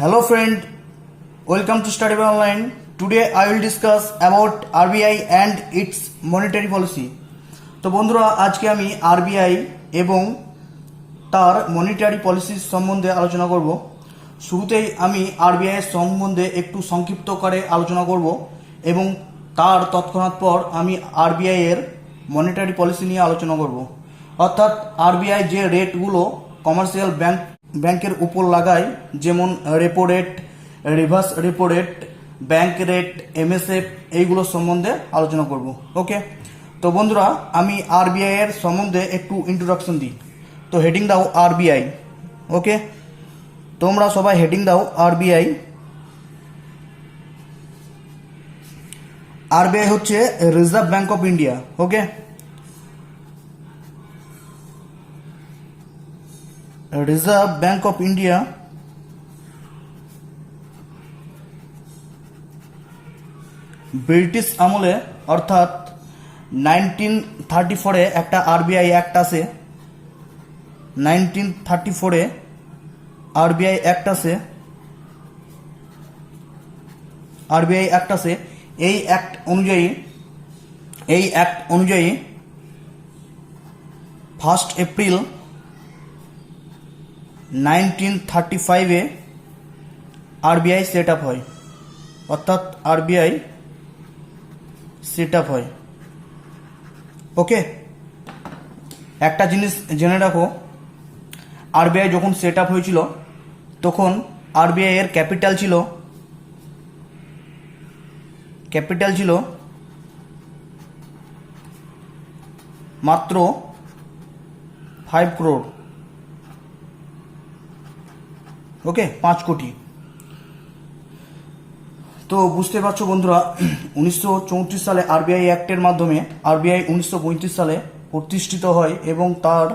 Hello friend, welcome to Study by Online. Today I will discuss about RBI and its monetary policy. তো বন্ধুরা আজকে আমি RBI এবং তার মনিটারি পলিসি সম্বন্ধে আলোচনা করব। শুরুতেই আমি আরবিআই এর সম্বন্ধে একটু সংক্ষিপ্ত করে আলোচনা করব এবং তার তৎক্ষণাৎ পর আমি আরবিআই এর মনিটারি পলিসি নিয়ে আলোচনা করব। অর্থাৎ আরবিআই যে রেটগুলো কমার্শিয়াল ব্যাংকের উপর লাগায়, যেমন repo rate, reverse repo rate, bank rate, MSF, এইগুলো সম্বন্ধে আলোচনা করব। ওকে, তো বন্ধুরা আমি আরবিআই এর সম্বন্ধে একটু ইন্ট্রোডাকশন দিই। তো হেডিং দাও আরবিআই। ওকে, তোমরা সবাই হেডিং দাও আরবিআই। আরবিআই হচ্ছে reserve bank of India. Okay, reserve bank of India British আমলে অর্থাৎ 1934-এ একটা আরবিআই অ্যাক্ট আসে। 1934-এ আরবিআই অ্যাক্ট আসে। এই অ্যাক্ট অনুযায়ী 1 এপ্রিল 1935-এ আরবিআই সেট আপ হয়। অর্থাৎ আরবিআই সেট আপ হয়। ওকে, একটা জিনিস জেনে রাখো, আরবিআই যখন সেট আপ হয়েছিল তখন আরবিআই এর ক্যাপিটাল ছিল মাত্র 5 crore। ওকে, 5 কোটি। তো বুঝতে পারছো বন্ধুরা, 1934 সালে আরবিআই অ্যাক্টের মাধ্যমে আরবিআই 1935 সালে প্রতিষ্ঠিত হয় এবং তার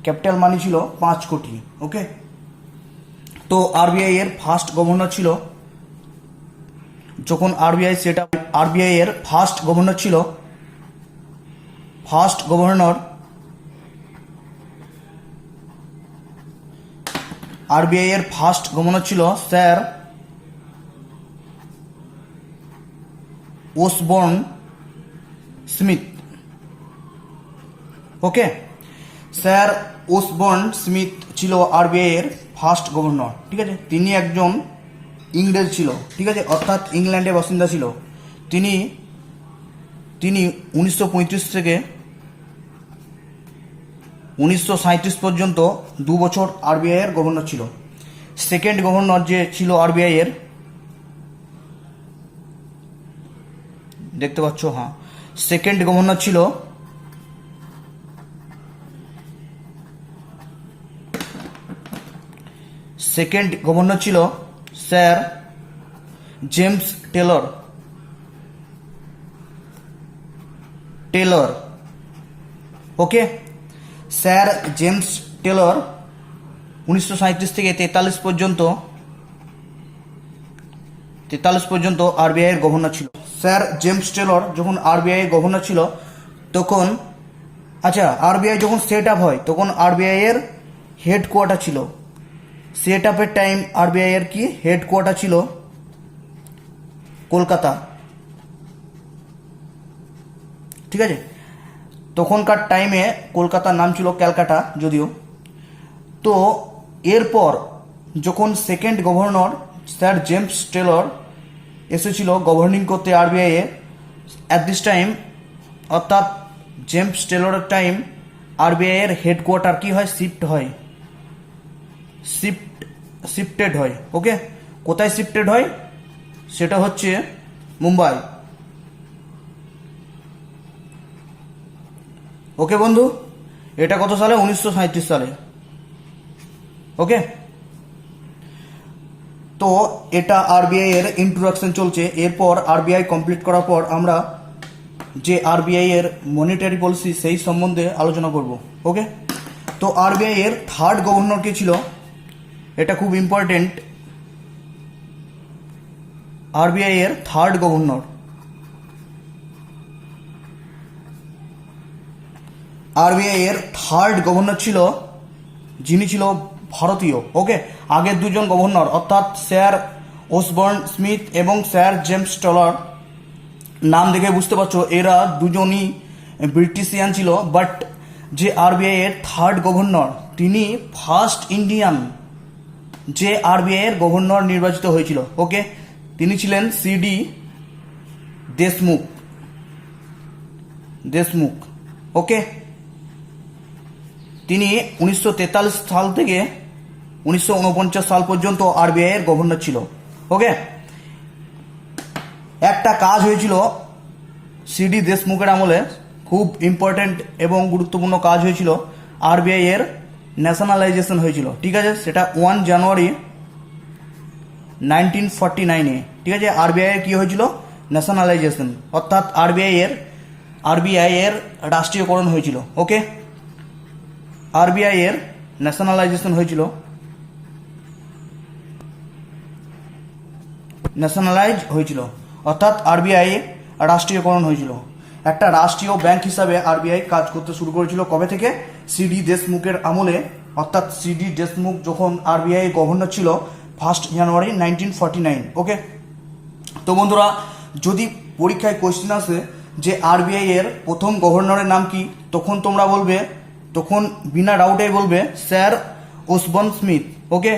ক্যাপিটাল মানি ছিল 5 কোটি। ওকে, তো আরবিআই এর ফার্স্ট গভর্নর ছিল, যখন আরবিআই সেট আপ, আরবিআই এর ফার্স্ট গভর্নর ছিল স্যার ওসবর্ন স্মিথ। ওকে, স্যার ওসবর্ন স্মিথ ছিল আরবিআই এর ফার্স্ট গভর্নর। ঠিক আছে, তিনি একজন ইংরেজ ছিল। ঠিক আছে, অর্থাৎ ইংল্যান্ডের বাসিন্দা ছিল। তিনি 1935 থেকে 1937 পর্যন্ত 2 বছর আরবিআই এর গভর্নর ছিল। সেকেন্ড গভর্নর যে ছিল আরবিআই এর, দেখতে পাচ্ছ, হ্যাঁ, সেকেন্ড গভর্নর ছিল স্যার জেমস টেলর। ওকে, স্যার জেমস টেলর 1937 থেকে 43 পর্যন্ত আরবিআই এর গভর্নর ছিল। স্যার জেমস টেলর যখন আরবিআই গভর্নর ছিল তখন, আচ্ছা, আরবিআই যখন সেট আপ হয় তখন আরবিআই এর হেডকোয়ার্টার ছিল, সেট আপের টাইম আরবিআই এর কি হেডকোয়ার্টার ছিল কলকাতা। ঠিক আছে, তখনকার টাইমে কলকাতার নাম ছিল ক্যালকাটা যদিও। তো এরপর যখন second governor sir James Taylor এসেছিল গভর্নিং করতে RBI A, at this time, অর্থাৎ জেমস টেলরের টাইম, আরবিআই এর হেডকোয়ার্টার কি হয়, শিফটেড হয়। ওকে, কোথায় শিফটেড হয়, সেটা হচ্ছে মুম্বাই। ওকে বন্ধু, এটা কত সালে, 1937 সালে। ওকে, তো এটা আরবিআই এর ইন্ট্রোডাকশন চলছে। এরপর আরবিআই কমপ্লিট করার পর আমরা যে আরবিআই এর মনিটারি পলিসি সেই সম্বন্ধে আলোচনা করব। ওকে, তো আরবিআই এর থার্ড গভর্নর কে ছিল, এটা খুব ইম্পর্টেন্ট। আরবিআই এর থার্ড গভর্নর ছিল, যিনি ছিল ভারতীয়। ওকে, আগের দুজন গভর্নর অর্থাৎ স্যার ওসবর্ন স্মিথ এবং স্যার জেমস টলার, নাম দেখে বুঝতে পারছো এরা দুজনই ব্রিটিশিয়ান ছিল। বাট যে আরবিআই এর থার্ড গভর্নর, তিনি ফার্স্ট ইন্ডিয়ান যে আরবিআই এর গভর্নর নির্বাচিত হয়েছিল। ওকে, তিনি ছিলেন সিডি দেশমুখ। ওকে, তিনি 1943 সাল থেকে 1949 সাল পর্যন্ত আরবিআই এর গভর্নর ছিল। ওকে, একটা কাজ হয়েছিল সিডি দেশমুখের আমলে, খুব ইম্পর্টেন্ট এবং গুরুত্বপূর্ণ কাজ হয়েছিল, আরবিআই এর ন্যাশনালাইজেশন হয়েছিল। ঠিক আছে, সেটা 1 জানুয়ারি 1949-এ। ঠিক আছে, আরবিআই এর কি হয়েছিল? ন্যাশনালাইজেশন, অর্থাৎ আরবিআই এর রাষ্ট্রীয়করণ হয়েছিল। ওকে, আরবিআই এর ন্যাশনালাইজেশন হয়েছিল, অর্থাৎ আরবিআই রাষ্ট্রীয়করণ হয়েছিল। একটা রাষ্ট্রীয় ব্যাংক হিসাবে আরবিআই কাজ করতে শুরু করেছিল কবে থেকে? সিডি দেশমুখের আমলে, অর্থাৎ সিডি দেশমুখ যখন আরবিআই গভর্নর ছিল 1 জানুয়ারি 1949। ওকে, তো বন্ধুরা, যদি পরীক্ষায় কোয়েশ্চেন আসে যে আরবিআই এর প্রথম গভর্নরের নাম কি, তখন তোমরা বলবে, তখন বিনা ডাউটেই বলবে স্যার ওসবর্ন স্মিথ। ওকে,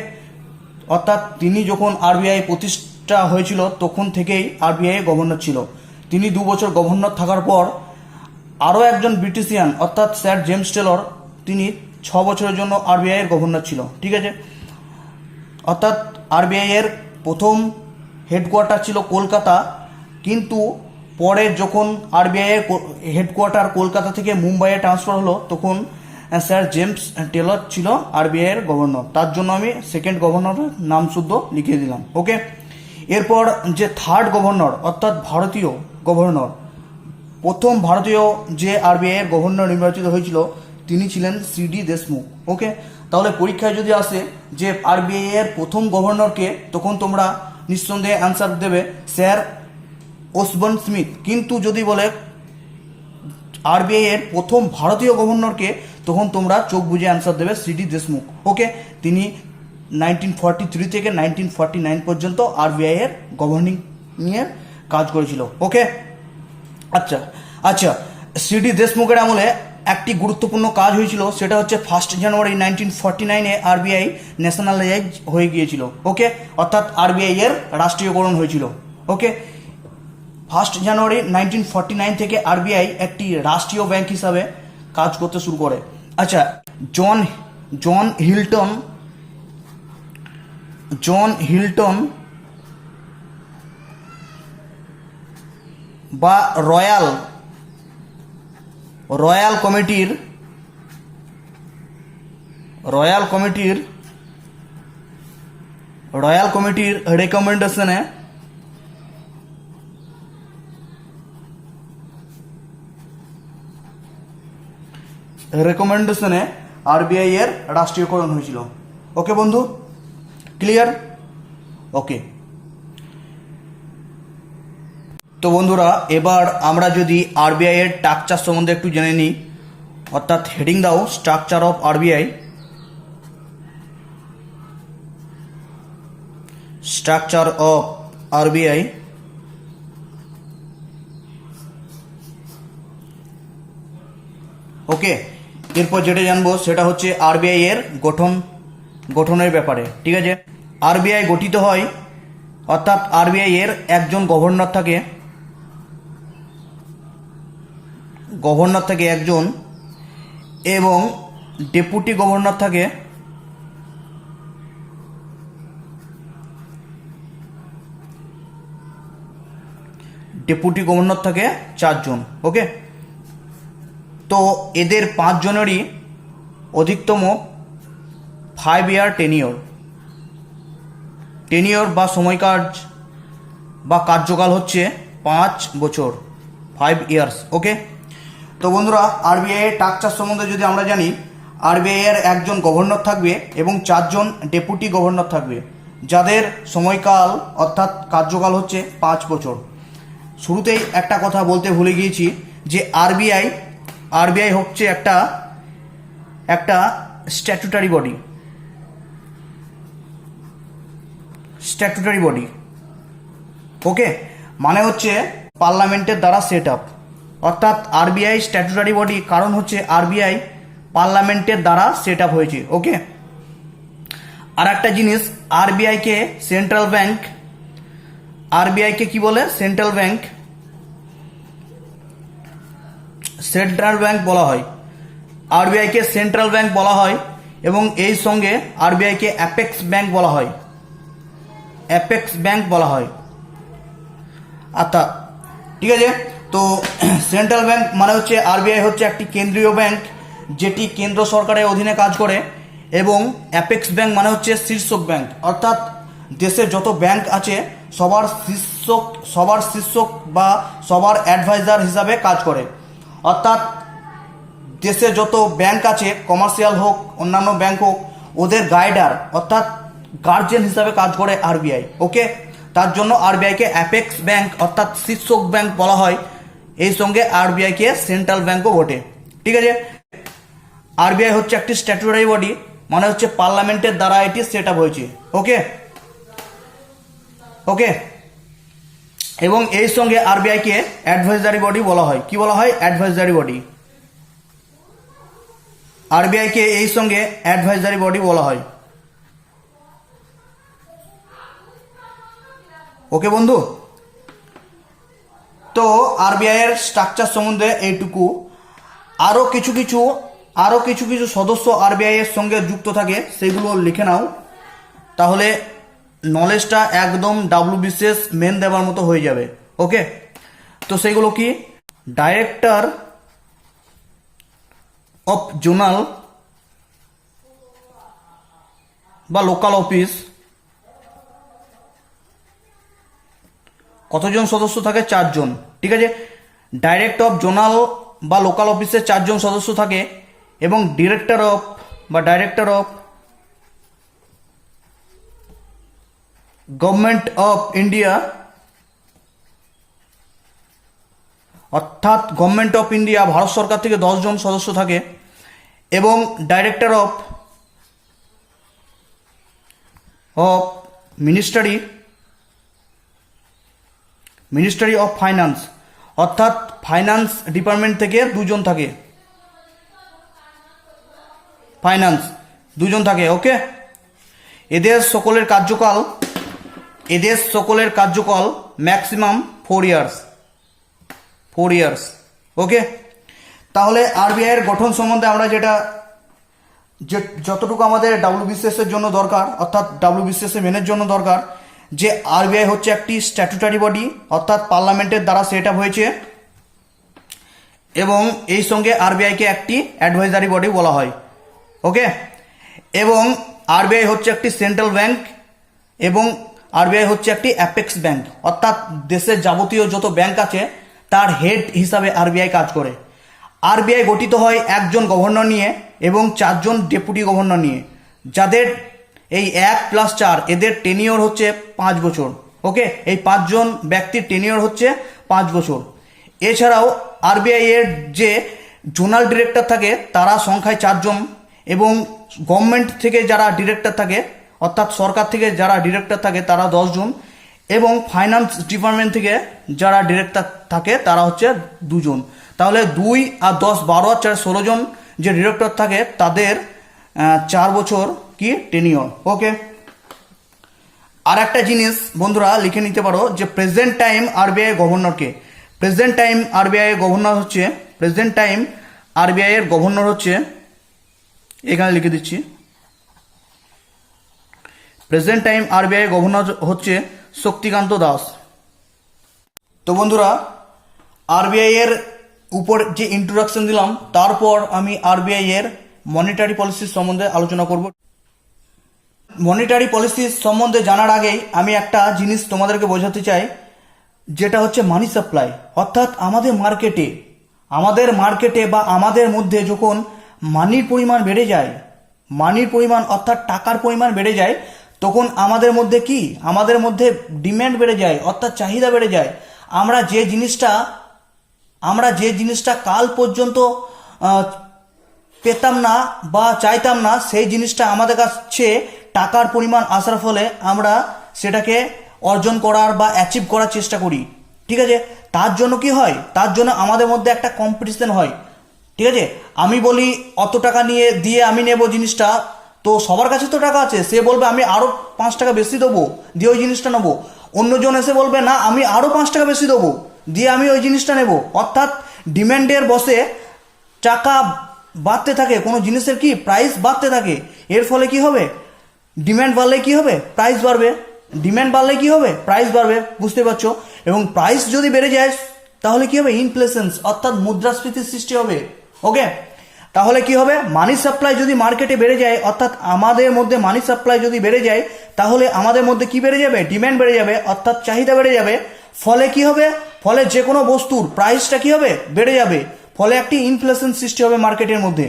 অর্থাৎ তিনি যখন আরবিআই প্রতিষ্ঠা হয়েছিল তখন থেকেই আরবিআই গভর্নর ছিল। তিনি 2 বছর গভর্নর থাকার পর আরও একজন ব্রিটিশিয়ান অর্থাৎ স্যার জেমস টেলর, তিনি 6 বছরের জন্য আরবিআই এর গভর্নর ছিল। ঠিক আছে, অর্থাৎ আরবিআই এর প্রথম হেডকোয়ার্টার ছিল কলকাতা, কিন্তু পরে যখন আরবিআই এর হেডকোয়ার্টার কলকাতা থেকে মুম্বাইয়ে ট্রান্সফার হলো, তখন স্যার জেমস টেলর ছিল আরবিআই এর গভর্নর। তার জন্য আমি সেকেন্ড গভর্নরের নাম শুদ্ধ লিখে দিলাম। ওকে, এরপর যে থার্ড গভর্নর অর্থাৎ ভারতীয় গভর্নর, প্রথম ভারতীয় যে আরবিআই এর গভর্নর নির্বাচিত হয়েছিল তিনি ছিলেন সিডি দেশমুখ। ওকে, তাহলে পরীক্ষায় যদি আসে যে আরবিআই এর প্রথম গভর্নরকে, তখন তোমরা নিঃসন্দেহে অ্যান্সার দেবে স্যার ওসবর্ন স্মিথ। কিন্তু যদি বলে আরবিআই এর প্রথম ভারতীয় গভর্নরকে, তখন তোমরা চোখ বুঝে অ্যান্সার দেবে সিডি দেশমুখ। ওকে, তিনি 1943 থেকে 1949 পর্যন্ত আরবিআই এর গভর্নিং নিয়ে কাজ করেছিল। ওকে, আচ্ছা, সিডি দেশমুখের আমলে একটি গুরুত্বপূর্ণ কাজ হয়েছিল, সেটা হচ্ছে 1 জানুয়ারি 1949-এ আরবিআই ন্যাশনালাইজ হয়ে গিয়েছিল। ওকে, অর্থাৎ আরবিআই এর রাষ্ট্রীয়করণ হয়েছিল। ওকে, 1 জানুয়ারি 1949 থেকে আরবিআই একটি রাষ্ট্রীয় ব্যাংক হিসাবে কাজ করতে শুরু করে। আচ্ছা, জন হিল্টন বা রয়্যাল কমিটির রেকমেন্ডেশনে আরবিআই এর রাষ্ট্রীয়করণ হয়েছিল। ওকে বন্ধু, ক্লিয়ার? ওকে, তো বন্ধুরা, এবার আমরা যদি আরবিআই এর স্ট্রাকচার সম্বন্ধে একটু জেনে নিই, অর্থাৎ হেডিং দাও স্ট্রাকচার অফ আরবিআই। ওকে, এরপর যেটা জানবো সেটা হচ্ছে আরবিআই এর গঠনের ব্যাপারে। ঠিক আছে, আরবিআই গঠিত হয়, অর্থাৎ আরবিআই এর একজন গভর্নর থাকে একজন, এবং ডেপুটি গভর্নর থাকে চারজন। ওকে, তো এদের 5 জনেরই অধিকতম 5 ইয়ার টেনিওর বা সময়কাজ বা কার্যকাল হচ্ছে 5 বছর, 5 ইয়ার্স। ওকে, তো বন্ধুরা, আরবিআই এর স্ট্রাকচার সম্বন্ধে যদি আমরা জানি, আরবিআই এর একজন গভর্নর থাকবে এবং 4 জন ডেপুটি গভর্নর থাকবে, যাদের সময়কাল অর্থাৎ কার্যকাল হচ্ছে 5 বছর। শুরুতেই একটা কথা বলতে ভুলে গিয়েছি যে আরবিআই হচ্ছে একটা statutory body. Statutory body. Okay, মানে হচ্ছে পার্লামেন্টের দ্বারা সেট আপ, অর্থাৎ আরবিআই স্ট্যাটুটারি বডি, কারণ হচ্ছে আরবিআই পার্লামেন্টের দ্বারা সেট আপ হয়েছে। ওকে, আর একটা জিনিস, আরবিআইকে সেন্ট্রাল ব্যাংক, আরবিআইকে কি বলে? সেন্ট্রাল ব্যাংক, সেন্ট্রাল ব্যাংক বলা হয়। আরবিআইকে সেন্ট্রাল ব্যাংক বলা হয় এবং এই সঙ্গে আরবিআইকে অ্যাপেক্স ব্যাংক বলা হয়, অ্যাপেক্স ব্যাংক বলা হয়। আচ্ছা, ঠিক আছে। তো সেন্ট্রাল ব্যাংক মানে হচ্ছে আরবিআই হচ্ছে একটি কেন্দ্রীয় ব্যাংক যেটি কেন্দ্র সরকারের অধীনে কাজ করে, এবং অ্যাপেক্স ব্যাংক মানে হচ্ছে শীর্ষক ব্যাংক, অর্থাৎ দেশে যত ব্যাংক আছে সবার শীর্ষক বা সবার অ্যাডভাইজার হিসাবে কাজ করে। অর্থাৎ দেশে যত ব্যাংক আছে, কমার্শিয়াল হোক অন্যান্য ব্যাংক হোক, ওদের গাইডার অর্থাৎ গার্জিয়ান হিসাবে কাজ করে আরবিআই। ওকে, তার জন্য আরবিআইকে অ্যাপেক্স ব্যাংক অর্থাৎ শীর্ষক ব্যাংক বলা হয়। এই সঙ্গে আরবিআইকে সেন্ট্রাল ব্যাংকও বটে। ঠিক আছে, আরবিআই হচ্ছে একটি স্ট্যাটুটারি বডি, মানে হচ্ছে পার্লামেন্টের দ্বারা এটি সেট আপ হয়েছে। ওকে ওকে, এবং এই সঙ্গে আরবিআইকে অ্যাডভাইজারি বডি বলা হয়। কি বলা হয়? Advisory body. আরবিআইকে এই সঙ্গে অ্যাডভাইজারি বডি বলা হয়। ওকে বন্ধু, তো আরবিআই এর স্ট্রাকচার সম্বন্ধে এইটুকু। আরও কিছু কিছু সদস্য আরবিআই এর সঙ্গে যুক্ত থাকে, সেগুলো লিখে নাও, তাহলে নলেজটা একদম WBCS মেন দেওয়ার মতো হয়ে যাবে। ওকে, তো সেইগুলো কি? ডাইরেক্টর অফ জোনাল বা লোকাল অফিস, কতজন সদস্য থাকে? 4 জন। ঠিক আছে, ডাইরেক্টর অফ জোনাল বা লোকাল অফিসে 4 জন সদস্য থাকে, এবং ডিরেক্টর অফ বা director of government of India, অর্থাৎ গভর্নমেন্ট অফ ইন্ডিয়া ভারত সরকার থেকে 10 জন সদস্য থাকে, এবং director of ministry of finance, অর্থাৎ ফাইন্যান্স ডিপার্টমেন্ট থেকে 2 জন থাকে, ফাইন্যান্স 2 জন থাকে। ওকে, এদের সকলের কার্যকাল ম্যাক্সিমাম 4 ইয়ার্স। ওকে, তাহলে আরবিআই এর গঠন সম্বন্ধে আমরা যতটুকু আমাদের WBCS এর জন্য দরকার, অর্থাৎ WBCS মেনের জন্য দরকার, যে আরবিআই হচ্ছে একটি স্ট্যাটুটারি বডি, অর্থাৎ পার্লামেন্টের দ্বারা সেট আপ হয়েছে, এবং এই সঙ্গে আরবিআইকে একটি অ্যাডভাইজারি বডি বলা হয়। ওকে, এবং আরবিআই হচ্ছে একটি সেন্ট্রাল ব্যাংক, এবং আরবিআই হচ্ছে একটি অ্যাপেক্স ব্যাংক, অর্থাৎ দেশের যাবতীয় যত ব্যাংক আছে তার হেড হিসাবে আরবিআই কাজ করে। আরবিআই গঠিত হয় 1 জন গভর্নর নিয়ে এবং 4 জন ডেপুটি গভর্নর নিয়ে, যাদের এই 1 + 4 এদের টেনিওর হচ্ছে 5 বছর। ওকে, এই 5 জন ব্যক্তির টেনিওর হচ্ছে 5 বছর। এছাড়াও আরবিআই এর যে জোনাল ডিরেক্টর থাকে তারা সংখ্যায় 4 জন, এবং গভর্নমেন্ট থেকে যারা ডিরেক্টর থাকে, অর্থাৎ সরকার থেকে যারা ডিরেক্টর থাকে তারা 10 জন, এবং ফাইন্যান্স ডিপার্টমেন্ট থেকে যারা ডিরেক্টর থাকে তারা হচ্ছে 2 জন। তাহলে 2 আর 10 12 আর 4 16 জন যে ডিরেক্টর থাকে তাদের 4 বছর কি টেনিওর। ওকে, আর একটা জিনিস বন্ধুরা লিখে নিতে পারো, যে প্রেজেন্ট টাইম আরবিআই গভর্নরকে, প্রেজেন্ট টাইম আরবিআই গভর্নর হচ্ছে, এখানে লিখে দিচ্ছি, প্রেজেন্ট টাইম আরবিআই গভর্নর হচ্ছে শক্তিকান্ত দাস। তো বন্ধুরা, আরবিআই এর উপর যে ইন্ট্রোডাকশন দিলাম, তারপর আমি আরবিআই এর মনিটারি পলিসির সম্বন্ধে আলোচনা করব। মনিটারি পলিসি সম্বন্ধে জানার আগেই আমি একটা জিনিস তোমাদেরকে বোঝাতে চাই, যেটা হচ্ছে মানি সাপ্লাই। অর্থাৎ আমাদের মার্কেটে বা আমাদের মধ্যে যখন মানির পরিমাণ বেড়ে যায়, অর্থাৎ টাকার পরিমাণ বেড়ে যায়, তখন আমাদের মধ্যে ডিম্যান্ড বেড়ে যায়, অর্থাৎ চাহিদা বেড়ে যায়। আমরা যে জিনিসটা কাল পর্যন্ত পেতাম না বা চাইতাম না, সেই জিনিসটা আমাদের কাছে টাকার পরিমাণ আসার ফলে আমরা সেটাকে অর্জন করার বা অ্যাচিভ করার চেষ্টা করি। ঠিক আছে, তার জন্য কি হয়, তার জন্য আমাদের মধ্যে একটা কম্পিটিশন হয়। ঠিক আছে, আমি বলি অত টাকা নিয়ে দিয়ে আমি নেব জিনিসটা, তো সবার কাছে তো টাকা আছে, সে বলবে আমি আরও 5 টাকা বেশি দেবো দিয়ে ওই জিনিসটা নেবো। অন্যজন এসে বলবে না আমি আরও 5 টাকা বেশি দেবো দিয়ে আমি ওই জিনিসটা নেব। অর্থাৎ ডিম্যান্ডের বসে টাকা বাড়তে থাকে, কোনো জিনিসের কি প্রাইস বাড়তে থাকে। এর ফলে কি হবে, ডিম্যান্ড বাড়লে কি হবে, প্রাইস বাড়বে, ডিম্যান্ড বাড়লে কি হবে, প্রাইস বাড়বে, বুঝতে পারছো। এবং প্রাইস যদি বেড়ে যায় তাহলে কি হবে, ইনফ্লেশন অর্থাৎ মুদ্রাস্ফীতির সৃষ্টি হবে। ওকে, তাহলে কি হবে, মানি সাপ্লাই যদি মার্কেটে বেড়ে যায়, অর্থাৎ আমাদের মধ্যে মানি সাপ্লাই যদি বেড়ে যায়, তাহলে আমাদের মধ্যে কি বেড়ে যাবে, ডিম্যান্ড বেড়ে যাবে, অর্থাৎ চাহিদা বেড়ে যাবে। ফলে কি হবে, ফলে যে কোনো বস্তুর প্রাইসটা কি হবে, বেড়ে যাবে। ফলে একটি ইনফ্লেশন সৃষ্টি হবে মার্কেটের মধ্যে।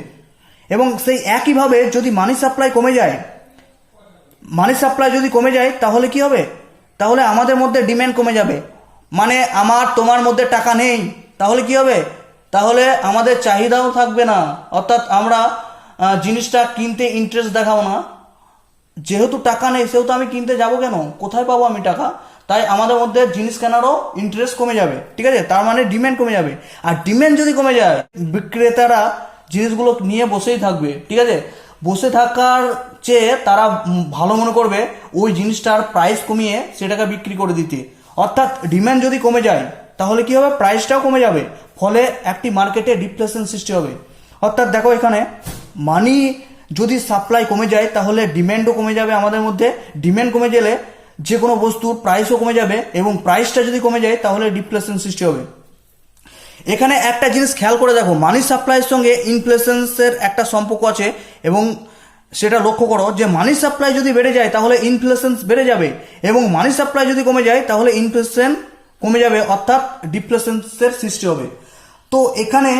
এবং সেই একইভাবে যদি মানি সাপ্লাই কমে যায়, মানি সাপ্লাই যদি কমে যায় তাহলে কি হবে, তাহলে আমাদের মধ্যে ডিম্যান্ড কমে যাবে। মানে আমার তোমার মধ্যে টাকা নেই, তাহলে কি হবে, তাহলে আমাদের চাহিদাও থাকবে না, অর্থাৎ আমরা জিনিসটা কিনতে ইন্টারেস্ট দেখাবো না। যেহেতু টাকা নেই সেহেতু আমি কিনতে যাব কেন, কোথায় পাবো আমি টাকা, তাই আমাদের মধ্যে জিনিস কেনারও ইন্টারেস্ট কমে যাবে। ঠিক আছে, তার মানে ডিম্যান্ড কমে যাবে। আর ডিম্যান্ড যদি কমে যায়, বিক্রেতারা জিনিসগুলো নিয়ে বসেই থাকবে। ঠিক আছে, বসে থাকার চেয়ে তারা ভালো মনে করবে ওই জিনিসটার প্রাইস কমিয়ে সেটাকে বিক্রি করে দিতে। অর্থাৎ ডিম্যান্ড যদি কমে যায় তাহলে কি হবে, প্রাইসটাও কমে যাবে, ফলে একটি মার্কেটে ডিফ্লেশন সৃষ্টি হবে। অর্থাৎ দেখো এখানে মানি যদি সাপ্লাই কমে যায় তাহলে ডিম্যান্ডও কমে যাবে আমাদের মধ্যে, ডিম্যান্ড কমে গেলে যে কোনো বস্তুর প্রাইসও কমে যাবে, এবং প্রাইসটা যদি কমে যায় তাহলে ডিফ্লেশন সৃষ্টি হবে। এখানে একটা জিনিস খেয়াল করে দেখো, মানি সাপ্লাইয়ের সঙ্গে ইনফ্লেশনের একটা সম্পর্ক আছে, এবং সেটা লক্ষ্য করো যে মানি সাপ্লাই যদি বেড়ে যায় তাহলে ইনফ্লেশন বেড়ে যাবে, এবং মানি সাপ্লাই যদি কমে যায় তাহলে ইনফ্লেশন কমে যাবে, অর্থাৎ ডিফ্লেশনের সৃষ্টি হবে। তো এখানে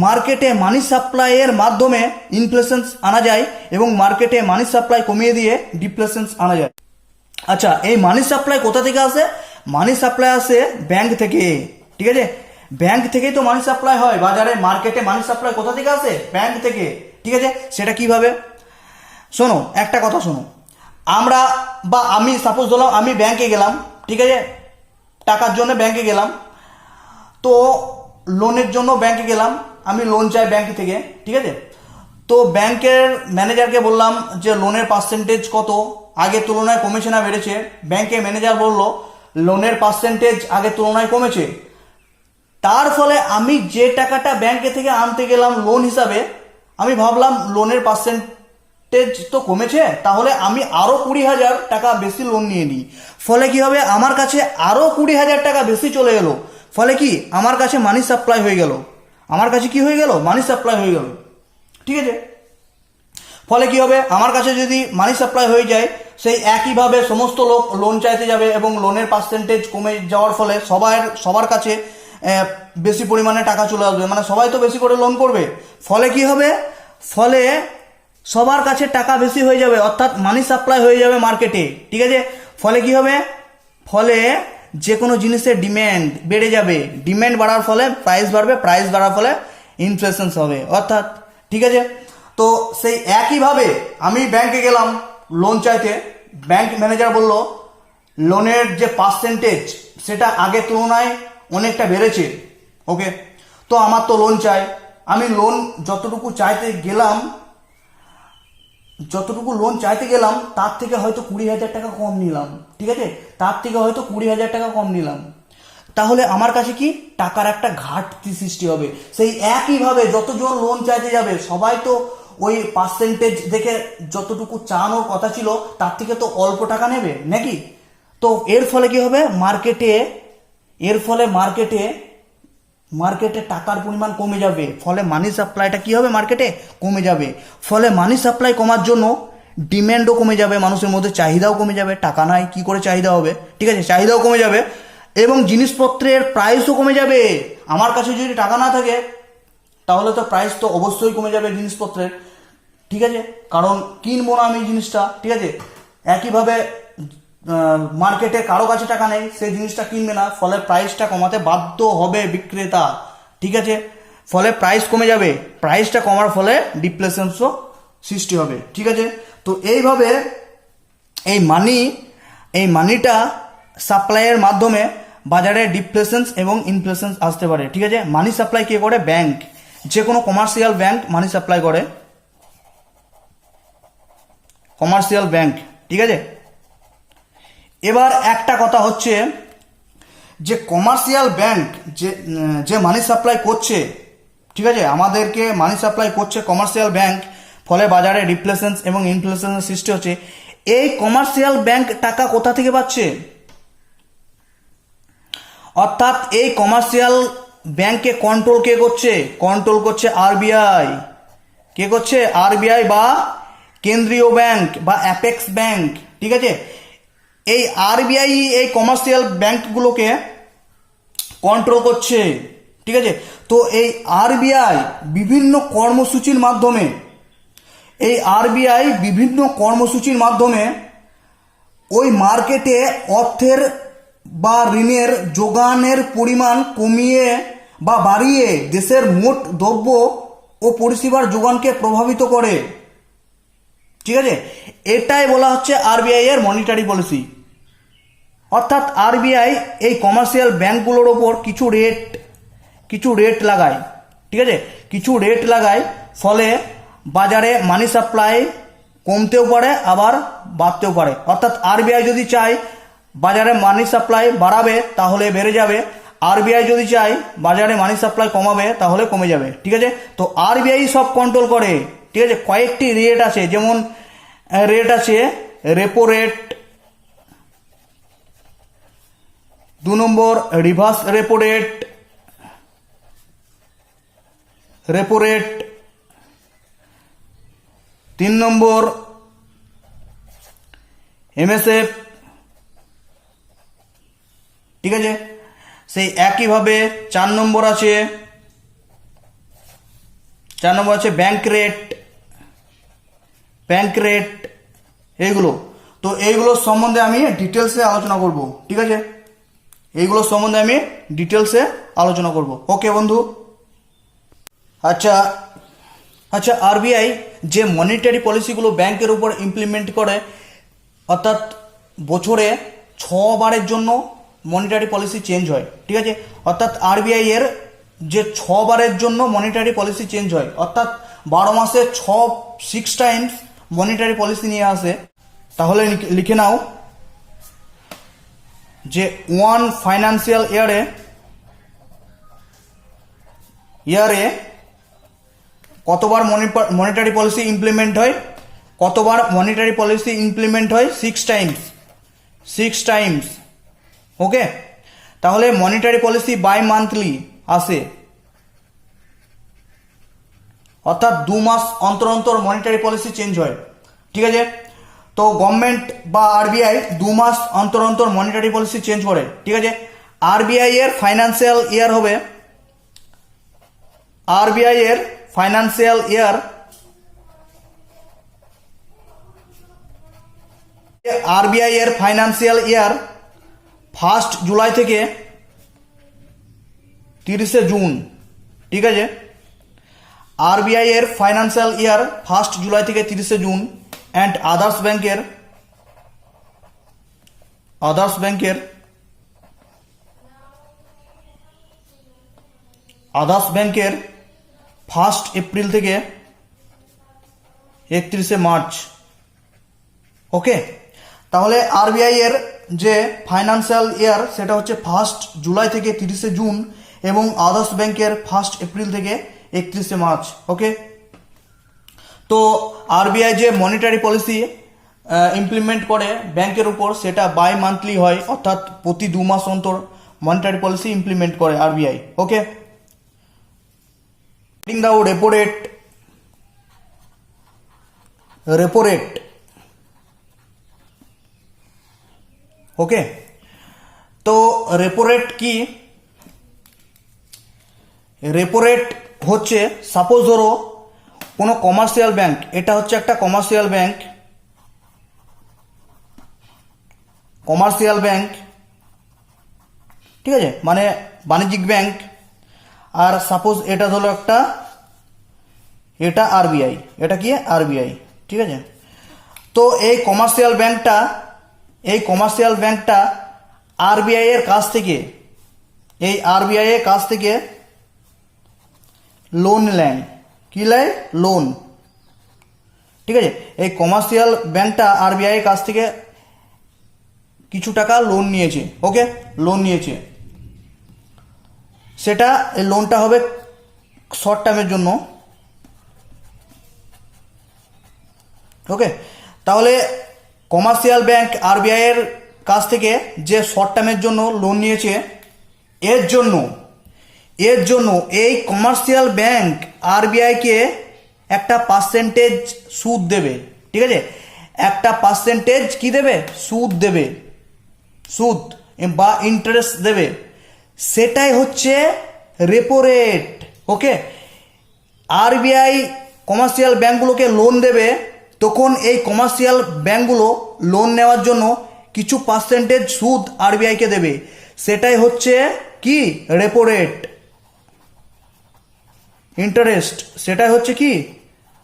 মার্কেটে মানি সাপ্লাইয়ের মাধ্যমে ইনফ্লেশন আনা যায়, এবং মার্কেটে মানি সাপ্লাই কমিয়ে দিয়ে ডিফ্লেশন আনা যায়। আচ্ছা, এই মানি সাপ্লাই কোথা থেকে আসে, মানি সাপ্লাই আসে ব্যাংক থেকে। ঠিক আছে, ব্যাংক থেকেই তো মানি সাপ্লাই হয় বাজারে, মার্কেটে মানি সাপ্লাই কোথা থেকে আসে, ব্যাংক থেকে। ঠিক আছে, সেটা কিভাবে, শোনো একটা কথা শোনো, আমরা বা আমি সাপোজ ধরলাম আমি ব্যাংকে গেলাম, ঠিক আছে, টাকার জন্য ব্যাংকে গেলাম, তো লোনের জন্য ব্যাংকে গেলাম, আমি লোন চাই ব্যাংক থেকে। ঠিক আছে, তো ব্যাংকের ম্যানেজারকে বললাম যে লোনের পার্সেন্টেজ কত, আগের তুলনায় কমেছে না বেড়েছে। ব্যাংকের ম্যানেজার বলল লোনের পার্সেন্টেজ আগের তুলনায় কমেছে। তার ফলে আমি যে টাকাটা ব্যাংকে থেকে আনতে গেলাম লোন হিসাবে, আমি ভাবলাম লোনের পার্সেন্টেজ তো কমেছে, তাহলে আমি আরও 20,000 টাকা বেশি লোন নিয়ে নিই। ফলে কি হবে, আমার কাছে আরও 20,000 টাকা বেশি চলে এলো। ফলে কি, আমার কাছে মানি সাপ্লাই হয়ে গেল, আমার কাছে কি হয়ে গেল, মানি সাপ্লাই হয়ে গেল। ঠিক আছে, ফলে কি হবে, আমার কাছে যদি মানি সাপ্লাই হয়ে যায়, সেই একইভাবে সমস্ত লোক লোন চাইতে যাবে, এবং লোনের পার্সেন্টেজ কমে যাওয়ার ফলে সবার কাছে বেশি পরিমাণে টাকা চলে আসবে, মানে সবাই তো বেশি করে লোন করবে। ফলে কি হবে, ফলে সবার কাছে টাকা বেশি হয়ে যাবে, অর্থাৎ মানি সাপ্লাই হয়ে যাবে মার্কেটে। ঠিক আছে, ফলে কি হবে, ফলে যে কোনো জিনিসের ডিম্যান্ড বেড়ে যাবে, ডিম্যান্ড বাড়ার ফলে প্রাইস বাড়বে, প্রাইস বাড়ার ফলে ইনফ্লেশন হবে। অর্থাৎ ঠিক আছে, তো সেই একইভাবে আমি ব্যাংকে গেলাম লোন চাইতে, ব্যাংক ম্যানেজার বলল লোনের যে পার্সেন্টেজ সেটা আগের তুলনায় অনেকটা বেড়েছে। ওকে, তো আমার তো লোন চাই, আমি লোন যতটুকু লোন চাইতে গেলাম তার থেকে হয়তো 20,000 টাকা কম নিলাম। ঠিক আছে, তার থেকে হয়তো 20,000 টাকা কম নিলাম, তাহলে আমার কাছে কি টাকার একটা ঘাটতি সৃষ্টি হবে। সেই একইভাবে যতজন লোন চাইতে যাবে সবাই তো ওই পার্সেন্টেজ দেখে যতটুকু চানোর কথা ছিল তার থেকে তো অল্প টাকা নেবে নাকি। তো এর ফলে কি হবে, মার্কেটে টাকার পরিমাণ কমে যাবে, ফলে মানি সাপ্লাইটা কি হবে, মার্কেটে কমে যাবে। ফলে মানি সাপ্লাই কমার জন্য ডিম্যান্ডও কমে যাবে, মানুষের মধ্যে চাহিদাও কমে যাবে, টাকা নাই কি করে চাহিদা হবে। ঠিক আছে, চাহিদাও কমে যাবে, এবং জিনিসপত্রের প্রাইসও কমে যাবে। আমার কাছে যদি টাকা না থাকে তাহলে তো প্রাইস তো অবশ্যই কমে যাবে জিনিসপত্রের। ঠিক আছে, কারণ কিনবো না আমি জিনিসটা। ঠিক আছে, একইভাবে মার্কেটে কারো কাছে টাকা নেই, সেই জিনিসটা কিনবে না, ফলে প্রাইসটা কমাতে বাধ্য হবে বিক্রেতা। ঠিক আছে, ফলে প্রাইস কমে যাবে, প্রাইসটা কমার ফলে ডিফ্লেশনসও সৃষ্টি হবে। ঠিক আছে, তো এইভাবে এই মানি এই মানিটা সাপ্লাইয়ের মাধ্যমে বাজারে ডিফ্লেশন এবং ইনফ্লেশন আসতে পারে। ঠিক আছে, মানি সাপ্লাই কে করে? ব্যাংক, যে কোনো কমার্শিয়াল ব্যাংক মানি সাপ্লাই করে, কমার্শিয়াল ব্যাংক। ঠিক আছে, এবার একটা কথা হচ্ছে যে কমার্শিয়াল ব্যাংক যে মানি সাপ্লাই করছে, ঠিক আছে, আমাদেরকে মানি সাপ্লাই করছে কমার্শিয়াল ব্যাংক, ফলে বাজারে ডিফ্লেশন এবং ইনফ্লেশনের সৃষ্টি হচ্ছে। এই কমার্শিয়াল ব্যাংক টাকা কোথা থেকে পাচ্ছে? অর্থাৎ এই কমার্শিয়াল ব্যাংকে কন্ট্রোল কে করছে? কন্ট্রোল করছে আরবিআই। কে করছে? আরবিআই বা কেন্দ্রীয় ব্যাংক বা অ্যাপেক্স ব্যাংক। ঠিক আছে, এই আরবিআই এই কমার্শিয়াল ব্যাংকগুলোকে কন্ট্রোল করছে। ঠিক আছে, তো এই আরবিআই বিভিন্ন কর্মসূচির মাধ্যমে ওই মার্কেটে অর্থের বা ঋণের যোগানের পরিমাণ কমিয়ে বা বাড়িয়ে দেশের মোট দ্রব্য ও পরিষেবার যোগানকে প্রভাবিত করে। ঠিক আছে, এটাই বলা হচ্ছে আরবিআই এর মনিটারি পলিসি। অর্থাৎ আরবিআই এই কমার্শিয়াল ব্যাংকগুলোর ওপর কিছু রেট লাগায়। ঠিক আছে, কিছু রেট লাগায়, ফলে বাজারে মানি সাপ্লাই কমতেও পারে আবার বাড়তেও পারে। অর্থাৎ আরবিআই যদি চায় বাজারে মানি সাপ্লাই বাড়াবে তাহলে বেড়ে যাবে, আরবিআই যদি চায় বাজারে মানি সাপ্লাই কমাবে তাহলে কমে যাবে। ঠিক আছে, তো আরবিআই সব কন্ট্রোল করে। ঠিক আছে, কয়েকটি রেট আছে, যেমন রেট আছে রেপো রেট, 2 নম্বর রিভার্স রেপো রেট, 3 নম্বর এমএসএফ। ঠিক আছে, সেই একইভাবে 4 নম্বর আছে ব্যাংক রেট, এইগুলো। তো এইগুলোর সম্বন্ধে আমি ডিটেলসে আলোচনা করব। ঠিক আছে, এইগুলোর সম্বন্ধে আমি ডিটেলসে আলোচনা করব। ওকে বন্ধু। আচ্ছা, আরবিআই যে মনিটারি পলিসিগুলো ব্যাংকের উপর ইমপ্লিমেন্ট করে, অর্থাৎ বছরে 6 বারের জন্য মনিটারি পলিসি চেঞ্জ হয়। ঠিক আছে, অর্থাৎ আরবিআই এর যে 6 বারের জন্য মনিটারি পলিসি চেঞ্জ হয়, অর্থাৎ 12 মাসে 6 টাইমস মনিটারি পলিসি নিয়ে আসে। তাহলে লিখে নাও যে 1 ফাইন্যান্সিয়াল ইয়ারে কতবার মনিটারি পলিসি ইমপ্লিমেন্ট হয়? 6 টাইমস। ওকে, তাহলে মনিটারি পলিসি বাই মান্থলি আসে, অর্থাৎ 2 মাস অন্তর অন্তর মনিটারি পলিসি চেঞ্জ হয়। ঠিক আছে, তো গভর্নমেন্ট বা আরবিআই 2 মাস অন্তর অন্তর মনিটারি পলিসি চেঞ্জ করে। ঠিক আছে, আরবিআই এর ফাইন্যান্সিয়াল ইয়ার হবে ফার্স্ট জুলাই থেকে 30শে জুন। ঠিক আছে, আরবিআই এর ফাইন্যান্সিয়াল ইয়ার 1 জুলাই থেকে 30শে জুন। অ্যান্ড আদার্স ব্যাংকের 1 এপ্রিল থেকে 31শে মার্চ। ওকে, তাহলে আরবিআই এর যে ফাইন্যান্সিয়াল ইয়ার সেটা হচ্ছে 1 জুলাই থেকে 30শে জুন এবং আদার্স ব্যাংকের 1 এপ্রিল থেকে 31শে মার্চ। ওকে, তো আরবিআই যে মনিটারি পলিসি ইমপ্লিমেন্ট করে ব্যাংকের উপর সেটা বাই মান্থলি হয়, অর্থাৎ প্রতি 2 মাস অন্তর মনিটারি পলিসি ইমপ্লিমেন্ট করে আরবিআই। ওকে, দাও রেপো রেট। ওকে, তো রেপো রেট কি? রেপো রেট হচ্ছে, সাপোজ ধরো কোনো কমার্শিয়াল ব্যাংক, এটা হচ্ছে একটা কমার্শিয়াল ব্যাংক, ঠিক আছে, মানে বাণিজ্যিক ব্যাংক। আর সাপোজ এটা হলো এটা আরবিআই, এটা কি আরবিআই। ঠিক আছে, তো এই কমার্শিয়াল ব্যাংকটা এই কমার্শিয়াল ব্যাংকটা আরবিআই এর কাছ থেকে, এই আরবিআই এর কাছ থেকে লোন নেন। কি নেয়? লোন। ঠিক আছে, এই কমার্শিয়াল ব্যাংকটা আরবিআই এর কাছ থেকে কিছু টাকা লোন নিয়েছে। ওকে, লোন নিয়েছে, সেটা এই লোনটা হবে শর্ট টার্মের জন্য। ওকে, তাহলে কমার্শিয়াল ব্যাংক আরবিআই এর কাছ থেকে যে শর্ট টার্মের জন্য লোন নিয়েছে, এর জন্য এই কমার্শিয়াল ব্যাংক আরবিআইকে একটা পার্সেন্টেজ সুদ দেবে। ঠিক আছে, একটা পার্সেন্টেজ কি দেবে? সুদ দেবে, সুদ বা ইন্টারেস্ট দেবে। সেটাই হচ্ছে রেপো রেট। ওকে, আরবিআই কমার্শিয়াল ব্যাংকগুলোকে লোন দেবে, তখন এই কমার্শিয়াল ব্যাংকগুলো লোন নেওয়ার জন্য কিছু পার্সেন্টেজ সুদ আরবিআইকে দেবে। সেটাই হচ্ছে কি? Repo rate, interest. সেটাই হচ্ছে কি?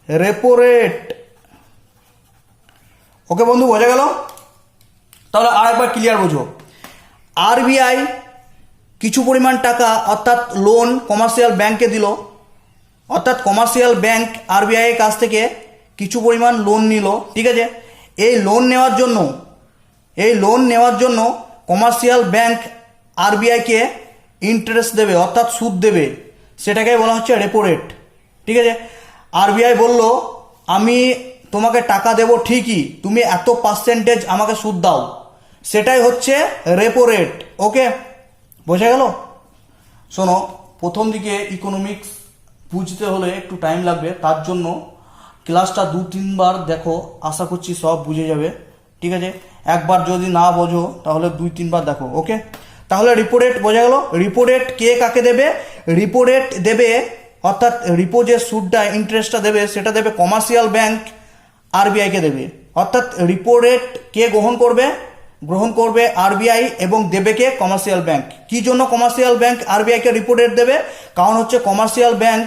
Repo rate. ওকে বন্ধু, বোঝা গেল? তাহলে আরেকবার ক্লিয়ার বোঝো। আরবিআই কিছু পরিমাণ টাকা অর্থাৎ লোন কমার্শিয়াল ব্যাংককে দিল, অর্থাৎ কমার্শিয়াল ব্যাংক আরবিআই এর কাছ থেকে কিছু পরিমাণ লোন নিল। ঠিক আছে, এই লোন নেওয়ার জন্য কমার্শিয়াল ব্যাংক আরবিআইকে ইন্টারেস্ট দেবে, অর্থাৎ সুদ দেবে। সেটাকে বলা হচ্ছে রেপো রেট। ঠিক আছে, আরবিআই বলল আমি তোমাকে টাকা দেবো ঠিকই, তুমি এত পার্সেন্টেজ আমাকে সুদ দাও। সেটাই হচ্ছে রেপো রেট। ওকে, বোঝা গেল? শোনো, প্রথম দিকে ইকোনমিক্স বুঝতে হলে একটু টাইম লাগবে, তার জন্য ক্লাসটা 2-3 বার দেখো, আশা করছি সব বুঝে যাবে। ঠিক আছে, একবার যদি না বোঝো তাহলে 2-3 বার দেখো। ওকে, তাহলে রিপো রেট বোঝা গেল। রিপো রেট কে কাকে দেবে? রিপো রেট দেবে, অর্থাৎ রিপো যে সুদটা ইন্টারেস্টটা দেবে সেটা দেবে কমার্শিয়াল ব্যাংক আরবিআইকে দেবে। অর্থাৎ রিপো রেট কে গ্রহণ করবে আরবিআই, এবং দেবে কে? Commercial bank. কি জন্য কমার্শিয়াল ব্যাংক আরবিআইকে রিপো রেট দেবে? কারণ হচ্ছে কমার্শিয়াল ব্যাংক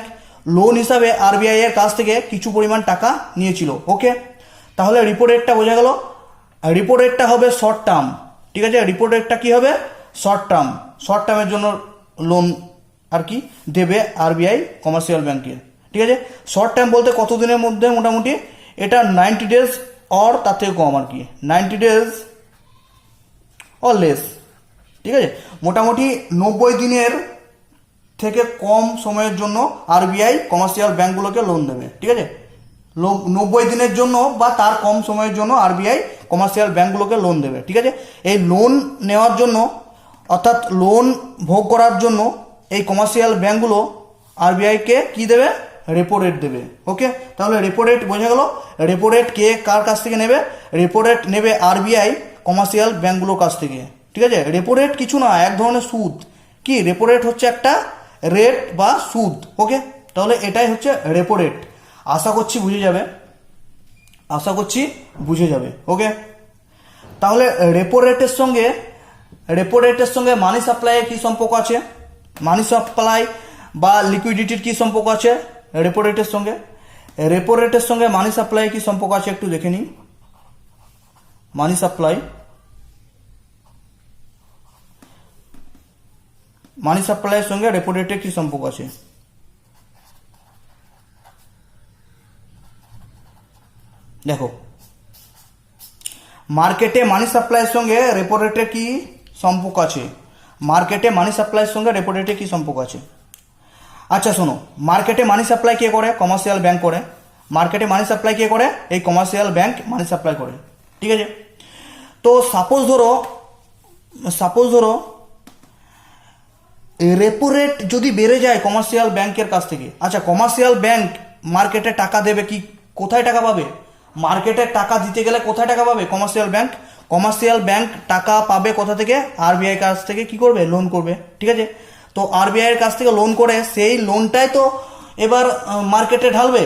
লোন হিসাবে আরবিআই এর কাছ থেকে কিছু পরিমাণ টাকা নিয়েছিল। ওকে, তাহলে রিপো রেটটা বোঝা গেল। রিপো রেটটা হবে শর্ট টার্ম। ঠিক আছে, রিপো রেটটা কি হবে? শর্ট টার্মের জন্য লোন আর কি দেবে আরবিআই কমার্শিয়াল ব্যাংকে। ঠিক আছে, শর্ট টার্ম বলতে কতদিনের মধ্যে? মোটামুটি এটা 90 ডেজ অর তার থেকে কম আর কি, 90 ডেজ অর লেস। ঠিক আছে, মোটামুটি 90 দিনের থেকে কম সময়ের জন্য আরবিআই কমার্শিয়াল ব্যাংকগুলোকে লোন দেবে। ঠিক আছে, 90 দিনের জন্য বা তার কম সময়ের জন্য আরবিআই কমার্শিয়াল ব্যাংকগুলোকে লোন দেবে। ঠিক আছে, এই লোন নেওয়ার জন্য, অর্থাৎ লোন ভোগ করার জন্য এই কমার্শিয়াল ব্যাংকগুলো আরবিআইকে কি দেবে? রেপো রেট দেবে। ওকে, তাহলে রেপো রেট বোঝা গেল। রেপো রেট কে কার কাছ থেকে নেবে? রেপো রেট নেবে আরবিআই কমার্শিয়াল ব্যাংকগুলোর কাছ থেকে। ঠিক আছে, রেপো রেট কিছু না, এক ধরনের সুদ। কি? রেপো রেট হচ্ছে একটা রেট বা সুদ। ওকে, তাহলে এটাই হচ্ছে রেপো রেট। আশা করছি বুঝে যাবে। ওকে, তাহলে রেপো রেটের সঙ্গে মানি সাপ্লাইয়ের কি সম্পর্ক আছে? মানি সাপ্লাই বা লিকুইডিটির কি সম্পর্ক আছে রেপো রেটের সঙ্গে? রেপো রেটের সঙ্গে মানি সাপ্লাইয়ের কি সম্পর্ক আছে একটু দেখে নিই। মানি সাপ্লাইয়ের সঙ্গে রেপো রেটের কি সম্পর্ক আছে? দেখো, মার্কেটে মানি সাপ্লাইয়ের সঙ্গে রেপো রেটের কি সম্পর্ক আছে? আচ্ছা শোনো, মার্কেটে মানি সাপ্লাই কে করে? কমার্শিয়াল ব্যাংক করে। মার্কেটে মানি সাপ্লাই কে করে? এই কমার্শিয়াল ব্যাংক মানি সাপ্লাই করে। ঠিক আছে, তো সাপোজ ধরো রেপো রেট যদি বেড়ে যায় কমার্শিয়াল ব্যাংকের কাছ থেকে, আচ্ছা কমার্শিয়াল ব্যাংক মার্কেটে টাকা দেবে কি? কোথায় টাকা পাবে? মার্কেটে টাকা দিতে গেলে কোথায় টাকা পাবে? কমার্শিয়াল ব্যাংক টাকা পাবে কোথা থেকে? আরবিআই কাছ থেকে কি করবে? লোন করবে। ঠিক আছে, তো আরবিআই এর কাছ থেকে লোন করে সেই লোনটাই তো এবার মার্কেটে ঢালবে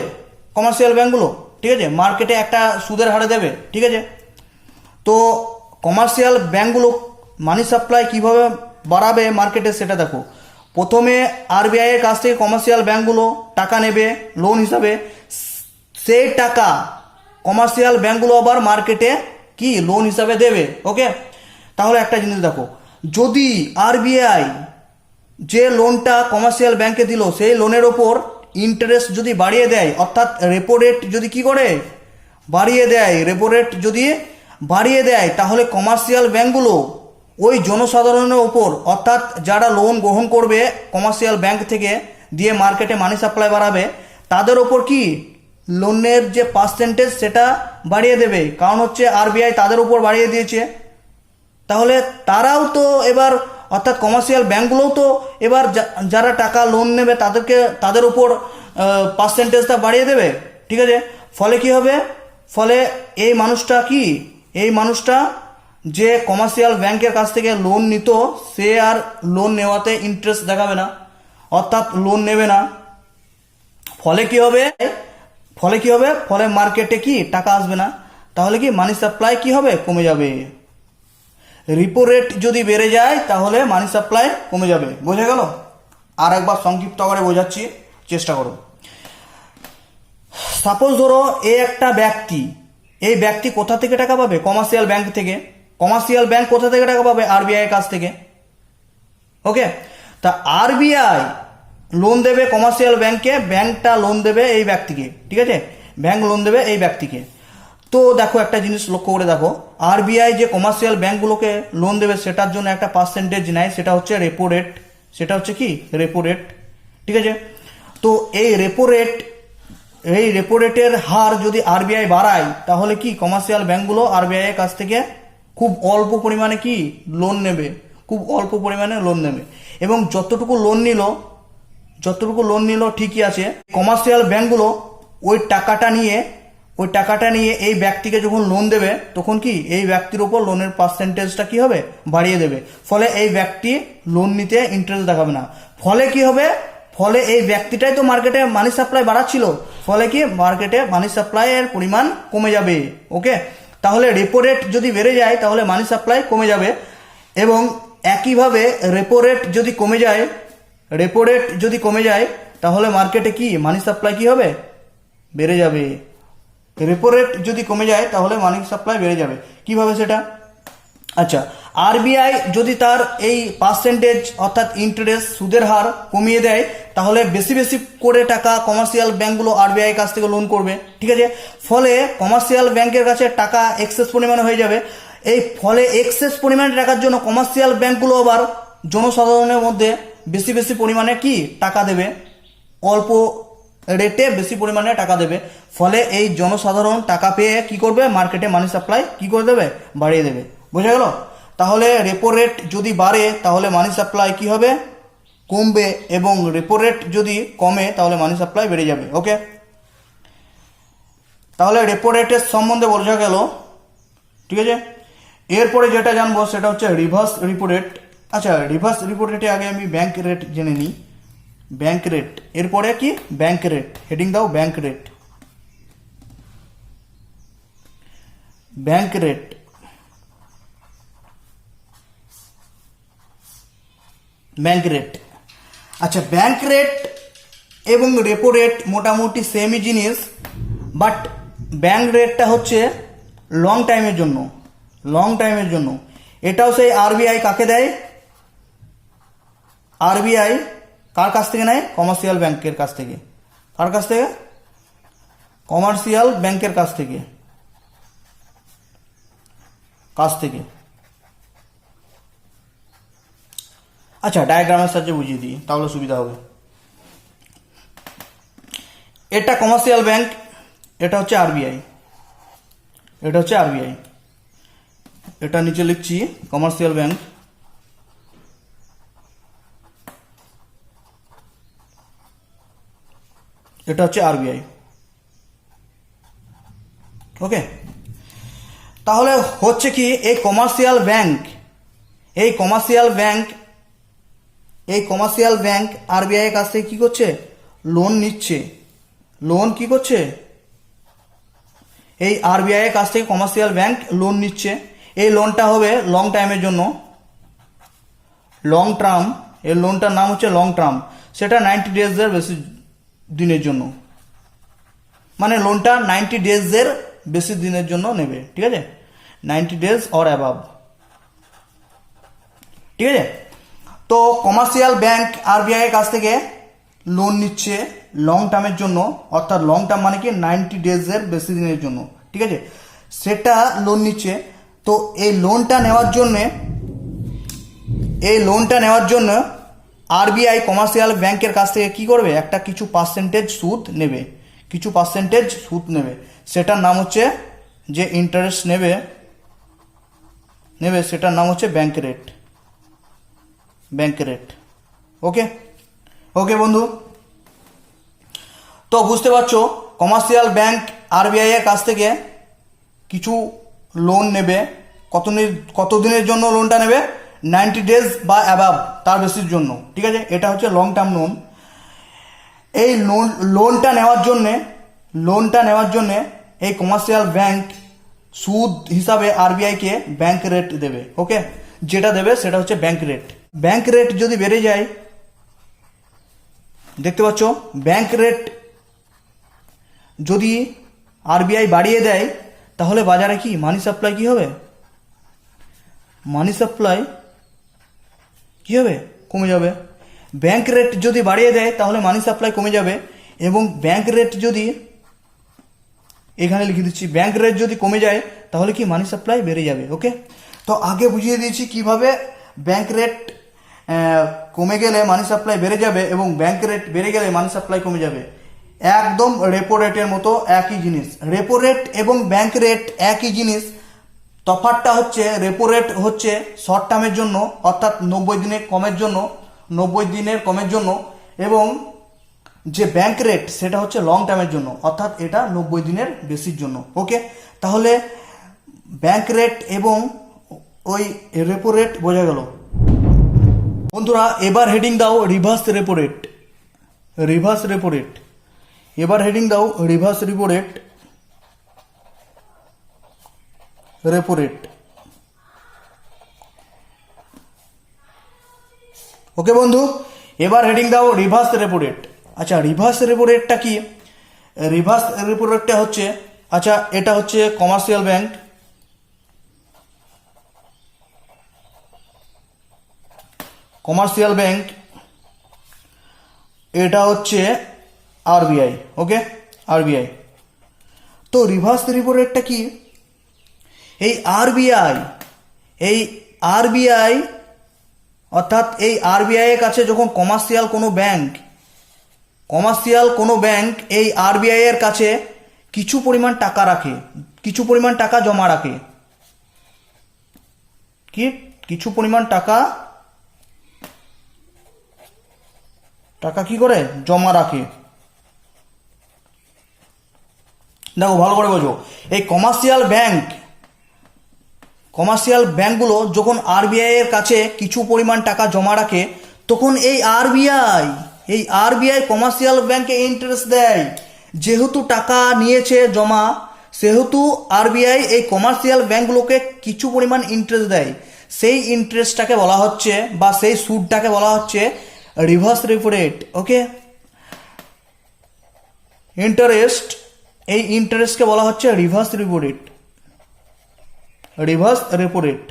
কমার্শিয়াল ব্যাংকগুলো। ঠিক আছে, মার্কেটে একটা সুদের হারে দেবে। ঠিক আছে, তো কমার্শিয়াল ব্যাংকগুলো মানি সাপ্লাই কিভাবে বাড়াবে মার্কেটে সেটা দেখো। প্রথমে আরবিআই এর কাছ থেকে কমার্শিয়াল ব্যাংকগুলো টাকা নেবে লোন হিসাবে, সেই টাকা কমার্শিয়াল ব্যাংকগুলো আবার মার্কেটে কি লোন হিসাবে দেবে। ওকে, তাহলে একটা জিনিস দেখো, যদি আরবিআই যে লোনটা কমার্শিয়াল ব্যাংকে দিল সেই লোনের ওপর ইন্টারেস্ট যদি বাড়িয়ে দেয়, অর্থাৎ রেপো রেট যদি কি করে বাড়িয়ে দেয়, রেপো রেট যদি বাড়িয়ে দেয়, তাহলে কমার্শিয়াল ব্যাংকগুলো ওই জনসাধারণের ওপর, অর্থাৎ যারা লোন গ্রহণ করবে কমার্শিয়াল ব্যাংক থেকে দিয়ে মার্কেটে মানি সাপ্লাই বাড়াবে, তাদের ওপর কি লোনের যে পার্সেন্টেজ সেটা বাড়িয়ে দেবে। কারণ হচ্ছে আরবিআই তাদের উপর বাড়িয়ে দিয়েছে, তাহলে তারাও তো এবার, অর্থাৎ কমার্শিয়াল ব্যাংকগুলোও তো এবার যারা টাকা লোন নেবে তাদের উপর পার্সেন্টেজটা বাড়িয়ে দেবে। ঠিক আছে, ফলে কি হবে, ফলে এই মানুষটা যে কমার্শিয়াল ব্যাংকের কাছ থেকে লোন নিত, সে আর লোন নেওয়াতে ইন্টারেস্ট দেখাবে না, অর্থাৎ লোন নেবে না। ফলে কি হবে, ফলে মার্কেটে কি টাকা আসবে না, তাহলে কি মানি সাপ্লাই কি হবে, কমে যাবে। রিপো রেট যদি বেড়ে যায় তাহলে মানি সাপ্লাই কমে যাবে। বোঝা গেল? আর একবার সংক্ষিপ্ত করে বোঝাচ্ছি, চেষ্টা করো। সাপোজ ধরো এই ব্যক্তি কোথা থেকে টাকা পাবে, কমার্শিয়াল ব্যাংক থেকে। কমার্শিয়াল ব্যাংক কোথা থেকে টাকা পাবে, আরবিআই কাছ থেকে। ওকে, তা আরবিআই লোন দেবে কমার্শিয়াল ব্যাংকে, ব্যাংকটা লোন দেবে এই ব্যক্তিকে। ঠিক আছে, ব্যাংক লোন দেবে এই ব্যক্তিকে। তো দেখো একটা জিনিস লক্ষ্য করে দেখো, আরবিআই যে কমার্শিয়াল ব্যাংকগুলোকে লোন দেবে সেটার জন্য একটা পার্সেন্টেজ নেয়, সেটা হচ্ছে রেপো রেট। সেটা হচ্ছে কি, রেপো রেট। ঠিক আছে, তো এই রেপো রেটের হার যদি আরবিআই বাড়ায়, তাহলে কি কমার্শিয়াল ব্যাংকগুলো আরবিআই এর কাছ থেকে খুব অল্প পরিমাণে কি লোন নেবে, খুব অল্প পরিমাণে লোন নেবে। এবং যতটুকু লোন নিল ঠিকই আছে, কমার্শিয়াল ব্যাংকগুলো ওই টাকাটা নিয়ে এই ব্যক্তিকে যখন লোন দেবে, তখন কি এই ব্যক্তির উপর লোনের পার্সেন্টেজটা কি হবে, বাড়িয়ে দেবে। ফলে এই ব্যক্তি লোন নিতে ইন্টারেস্ট দেখাবে না। ফলে কি হবে, ফলে এই ব্যক্তিটাই তো মার্কেটে মানি সাপ্লাই বাড়াচ্ছিল, ফলে কি মার্কেটে মানি সাপ্লাই এর পরিমাণ কমে যাবে। ওকে, তাহলে রেপো রেট যদি বেড়ে যায় তাহলে মানি সাপ্লাই কমে যাবে। এবং একইভাবে রেপো রেট যদি কমে যায় তাহলে মার্কেটে কি মানি সাপ্লাই কি হবে, বেড়ে যাবে। রেপো রেট যদি কমে যায় তাহলে মানি সাপ্লাই বেড়ে যাবে। কিভাবে সেটা? আচ্ছা, আরবিআই যদি তার এই পার্সেন্টেজ অর্থাৎ ইন্টারেস্ট সুদের হার কমিয়ে দেয়, তাহলে বেশি করে টাকা কমার্শিয়াল ব্যাংকগুলো আরবিআই কাছ থেকে লোন করবে। ঠিক আছে, ফলে কমার্শিয়াল ব্যাংকের কাছে টাকা এক্সেস পরিমাণে হয়ে যাবে। এই ফলে এক্সেস পরিমাণে টাকার জন্য কমার্শিয়াল ব্যাংকগুলো আবার জনসাধারণের মধ্যে বেশি পরিমাণে কি টাকা দেবে, অল্প রেটে বেশি পরিমাণে টাকা দেবে। ফলে এই জনসাধারণ টাকা পেয়ে কি করবে, মার্কেটে মানি সাপ্লাই কি করে দেবে, বাড়িয়ে দেবে। বোঝা গেল? তাহলে রেপো রেট যদি বাড়ে তাহলে মানি সাপ্লাই কি হবে, কমবে। এবং রেপো রেট যদি কমে তাহলে মানি সাপ্লাই বেড়ে যাবে। ওকে, তাহলে রেপো রেটের সম্বন্ধে বোঝা গেল। ঠিক আছে, এরপরে যেটা জানবো সেটা হচ্ছে রিভার্স রিপো রেট। আচ্ছা, রিভার্স রিপো রেটে আগে আমি ব্যাংক রেট জেনে নিই। ব্যাংক রেট, এরপরে কি ব্যাংক রেট, হেডিং দাও ব্যাংক রেট। ব্যাংক রেট, আচ্ছা, ব্যাংক রেট এবং রেপো রেট মোটামুটি সেমই জিনিস, বাট ব্যাংক রেটটা হচ্ছে লং টাইমের জন্য। এটাও সেই আরবিআই কাকে দেয়, আরবিআই কার কাছ থেকে নেয়, কমার্শিয়াল ব্যাংকের কাছ থেকে। কার কাছ থেকে, কমার্শিয়াল ব্যাংকের কাছ থেকে। আচ্ছা, ডায়াগ্রামের সাহায্যে বুঝিয়ে দিই তাহলে সুবিধা হবে। এটা কমার্শিয়াল ব্যাংক, এটা হচ্ছে আরবিআই, এটা নিচে লিখছি কমার্শিয়াল ব্যাংক। এটা হচ্ছে আরবিআই। ওকে, তাহলে হচ্ছে কি, এই কমার্শিয়াল ব্যাংক আরবিআই এর কাছ থেকে কি করছে, লোন নিচ্ছে। এই আরবিআই এর কাছ থেকে কমার্শিয়াল ব্যাংক লোন নিচ্ছে। এই লোনটা হবে লং টাইমের জন্য, লং টার্ম। এই লোনটার নাম হচ্ছে লং টার্ম। সেটা 90 ডেজের বেশি দিনের জন্য, মানে লোনটা 90 ডেজের বেশি দিনের জন্য নেবে। ঠিক আছে, 90 days or above। ঠিক আছে, তো কমার্শিয়াল ব্যাংক আরবিআই এর কাছ থেকে লোন নিচ্ছে লং টার্মের জন্য, অর্থাৎ লং টার্ম মানে কি 90 ডেজের বেশি দিনের জন্য। ঠিক আছে, সেটা লোন নিচ্ছে। তো এই লোনটা নেওয়ার জন্য আরবিআই কমার্শিয়াল ব্যাংকের কাছ থেকে কি করবে, একটা কিছু পার্সেন্টেজ সুদ নেবে, সেটার নাম হচ্ছে, যে ইন্টারেস্ট নেবে সেটার নাম হচ্ছে ব্যাংক রেট। ওকে বন্ধু, তো বুঝতে পারছো কমার্শিয়াল ব্যাংক আরবিআই এর কাছ থেকে কিছু লোন নেবে। কতদিনের জন্য লোনটা নেবে? 90 ডেজ বা অ্যাবাভ, তার বেশির জন্য। ঠিক আছে, এটা হচ্ছে লং টার্ম লোন। এই লোনটা নেওয়ার জন্যে এই কমার্শিয়াল ব্যাংক সুদ হিসাবে আরবিআইকে ব্যাংক রেট দেবে। ওকে, যেটা দেবে সেটা হচ্ছে ব্যাংক রেট যদি বেড়ে যায়, দেখতে পাচ্ছ ব্যাংক রেট যদি আরবিআই বাড়িয়ে দেয়, তাহলে বাজারে কি মানি সাপ্লাই কি হবে? কমে যাবে। ব্যাংক রেট যদি বাড়িয়ে দেয় তাহলে মানি সাপ্লাই কমে যাবে, এবং ব্যাংক রেট যদি, এখানে লিখে দিচ্ছি, ব্যাংক রেট যদি কমে যায় তাহলে কি মানি সাপ্লাই বেড়ে যাবে। ওকে, তো আগে বুঝিয়ে দিয়েছি কিভাবে ব্যাংক রেট কমে গেলে মানি সাপ্লাই বেড়ে যাবে এবং ব্যাংক রেট বেড়ে গেলে মানি সাপ্লাই কমে যাবে। একদম রেপো রেটের মতো একই জিনিস। রেপো রেট এবং ব্যাংক রেট একই জিনিস, তফাৎটা হচ্ছে রেপো রেট হচ্ছে শর্ট টার্মের জন্য, অর্থাৎ 90 দিনের কমের জন্য, এবং যে ব্যাংক রেট সেটা হচ্ছে লং টার্মের জন্য, অর্থাৎ এটা 90 দিনের বেশির জন্য। ওকে, তাহলে ব্যাংক রেট এবং ওই রেপো রেট বোঝা গেল। বন্ধুরা, এবার হেডিং দাও রিভার্স রেপো রেট। এবার হেডিং দাও রিভার্স রেপো রেট। ওকে বন্ধু, এবার হেডিং দাও রিভার্স রেপো রেট। আচ্ছা, রিভার্স রেপো রেটটা কি? রিভার্স রেপো রেটটা হচ্ছে, আচ্ছা এটা হচ্ছে কমার্শিয়াল ব্যাংক, এটা হচ্ছে আরবিআই। ওকে, আরবিআই। তো রিভার্স রেপো রেটটা কি? এই আরবিআই অর্থাৎ এই আরবিআই এর কাছে যখন কমার্শিয়াল কোনো ব্যাংক এই আরবিআই এর কাছে কিছু পরিমাণ টাকা জমা রাখে, কিছু পরিমাণ টাকা কি করে জমা রাখে। দেখো ভালো করে বোঝো, এই কমার্শিয়াল ব্যাংকগুলো যখন আরবিআই এর কাছে কিছু পরিমাণ টাকা জমা রাখে, তখন এই আরবিআই কমার্শিয়াল ব্যাংকে ইন্টারেস্ট দেয়। যেহেতু টাকা নিয়েছে জমা, সেহেতু আরবিআই এই কমার্শিয়াল ব্যাংকগুলোকে কিছু পরিমাণ ইন্টারেস্ট দেয়। সেই ইন্টারেস্টটাকে বলা হচ্ছে, বা সেই সুদটাকে বলা হচ্ছে রিভার্স রেপো রেট। ওকে, এই ইন্টারেস্টকে বলা হচ্ছে রিভার্স রেপো রেট।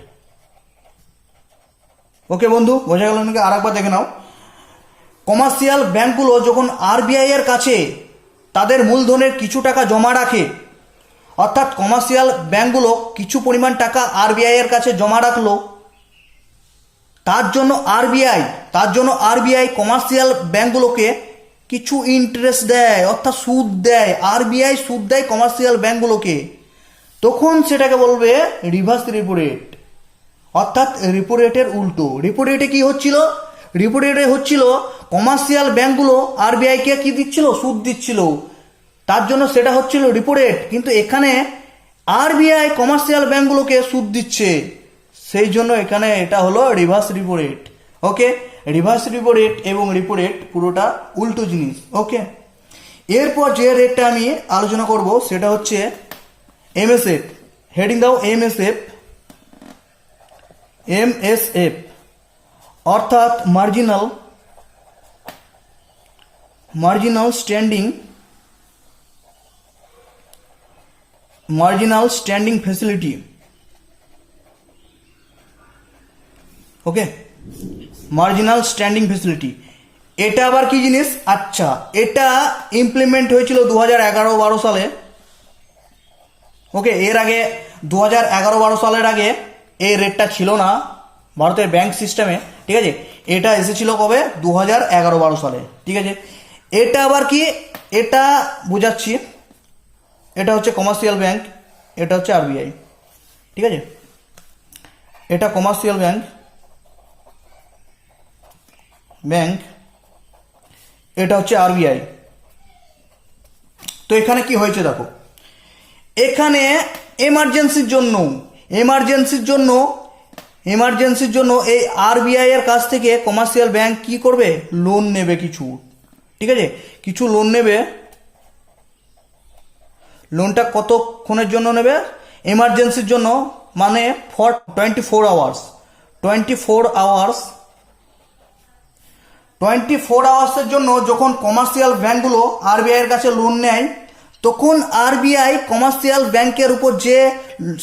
ওকে বন্ধু, বোঝা গেল নাকি? আরেকবার দেখে নাও। কমার্শিয়াল ব্যাংকগুলো যখন আরবিআই এর কাছে তাদের মূলধনের কিছু টাকা জমা রাখে, অর্থাৎ কমার্শিয়াল ব্যাংকগুলো কিছু পরিমাণ টাকা আরবিআই এর কাছে জমা রাখলো, তার জন্য আরবিআই কমার্শিয়াল ব্যাংকগুলোকে কিছু ইন্টারেস্ট দেয়, অর্থাৎ সুদ দেয়। আরবিআই সুদ দেয় কমার্শিয়াল ব্যাংকগুলোকে, তখন সেটাকে বলবে রিভার্স রেপো রেট, অর্থাৎ রেপো রেটের উল্টো। রেপো রেটে কি হচ্ছিল? রেপো রেটে হচ্ছিল কমার্শিয়াল ব্যাংকগুলো আরবিআইকে কি দিচ্ছিল? সুদ দিচ্ছিল, তার জন্য সেটা হচ্ছিল রেপো রেট। কিন্তু এখানে আরবিআই কমার্শিয়াল ব্যাংকগুলোকে সুদ দিচ্ছে, সেই জন্য এখানে এটা হলো রিভার্স রেপো রেট। ওকে, রিভার্স রেপো রেট এবং রেপো রেট পুরোটা উল্টো জিনিস। ওকে, এরপর যে রেটটা আমি আলোচনা করব সেটা হচ্ছে এমএসএফ। হেডিং দাও এমএসএফ, অর্থাৎ মার্জিনাল স্ট্যান্ডিং ফ্যাসিলিটি। ওকে, মার্জিনাল স্ট্যান্ডিং ফেসিলিটি, এটা আবার কি জিনিস? আচ্ছা, এটা ইমপ্লিমেন্ট হয়েছিল 2011-12 সালে। ওকে, এর আগে 2011-12 সালের আগে এই রেটটা ছিল না ভারতের ব্যাংক সিস্টেমে, ঠিক আছে। এটা এসেছিল কবে? 2011-12 সালে, ঠিক আছে। এটা আবার কি? এটা বোঝাচ্ছি, এটা হচ্ছে কমার্শিয়াল ব্যাংক, এটা হচ্ছে আরবিআই, ঠিক আছে। এটা কমার্শিয়াল ব্যাংক, এটা হচ্ছে আরবিআই। তো এখানে কি হয়েছে দেখো, এখানে এমার্জেন্সির জন্য এই আরবিআই এর কাছ থেকে কমার্শিয়াল ব্যাংক কি করবে? লোন নেবে কিছু, ঠিক আছে। কিছু লোন নেবে। লোনটা কতক্ষণের জন্য নেবে? এমার্জেন্সির জন্য, মানে ফর 24 আওয়ার্সের জন্য যখন কমার্শিয়াল ব্যাংকগুলো আরবিআই এর কাছে লোন নেয়, তখন আরবিআই কমার্শিয়াল ব্যাংকের উপর যে